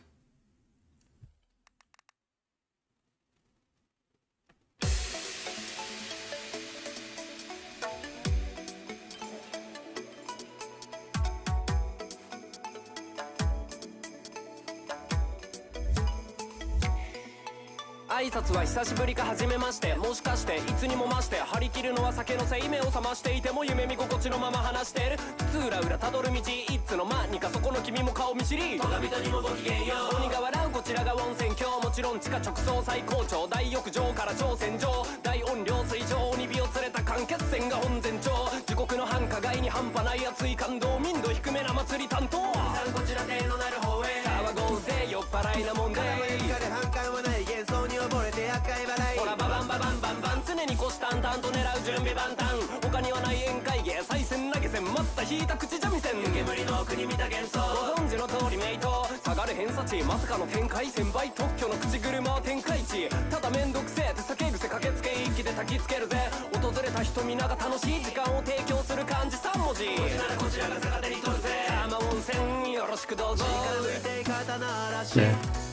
挨拶は久しぶりか初めまして、もしかしていつにも増して張り切るのは酒のせい、目を覚ましていても夢見心地のまま話してる、津浦浦たどる道いつの間にかそこの君も顔見知り、戸上人にもごきげんよう、鬼が笑うこちらが温泉郷、もちろん地下直送最高潮、大浴場から挑戦状、大音量水上鬼火を連れた間欠泉が本前兆、地獄の繁華街に半端ない熱い感動、民度低めな祭り担当、こちら手のなる方へ騒ごうぜ酔っ払いなもんで、反感はない幻想に溺れて厄介払い、ほらババンババンバンバン常に虎視眈々と狙う準備万端、他にはない宴会芸再戦投げ銭待った引いた口三味線、湯煙の奥に見た幻想、ご存知の通りメイト下がる偏差値まさかの展開、先輩特許の口車は天下一、ただめんどくせえ手酒癖駆けつけ一気で焚きつけるぜ、訪れた人皆が楽しい時間を提供する漢字3文字、こちらなこちらが逆手に取るぜ、山温泉よろしくどうぞ、近づいて刀嵐、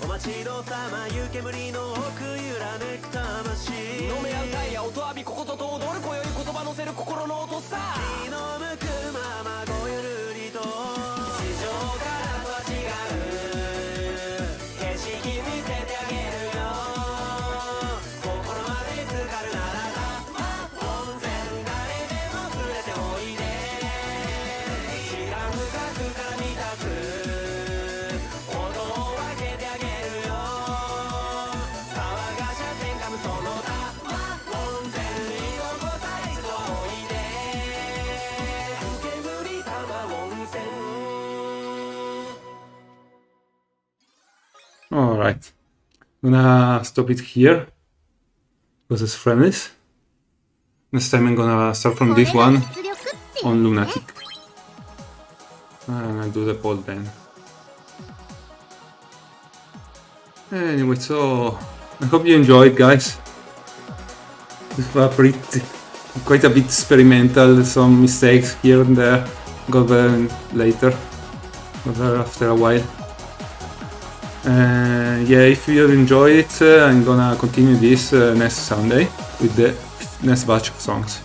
お待ちどうさま湯煙の奥揺らめく魂、飲め合うタイヤ音浴びこことと踊る今宵言葉乗せる心の音さ、気の向くままごゆるりと地上からとは違う景色見せてあげるよ、心まで浸かるならば温泉誰でも連れておいで、時間深くから満たす音を分けてあげるよ、騒がしゃ天下無双のだ温泉にどこさ一度おいで、湯煙玉温泉。 Alright, gonna stop it here because it's friendlies. Next time I'm gonna start from this one on Lunatic and I'll do the poll then. Anyway, so I hope you enjoyed, guys. This was quite a bit experimental, some mistakes here and there, got there later, got there after a while. Yeah, if you enjoyed it, I'm gonna continue this next Sunday with the next batch of songs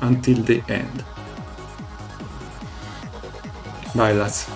until the end. Bye lads.